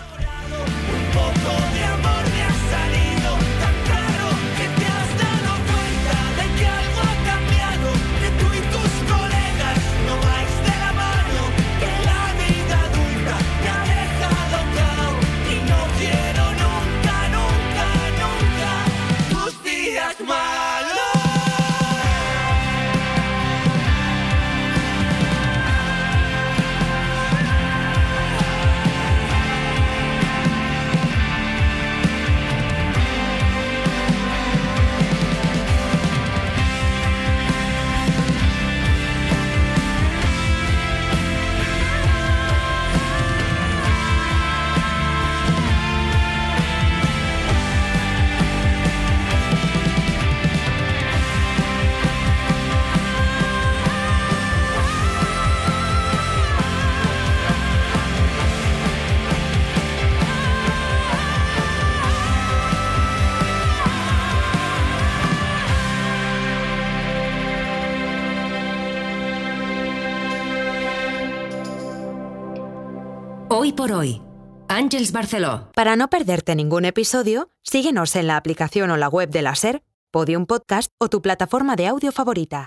Hoy por hoy. Àngels Barceló. Para no perderte ningún episodio, síguenos en la aplicación o la web de la SER, Podium Podcast o tu plataforma de audio favorita.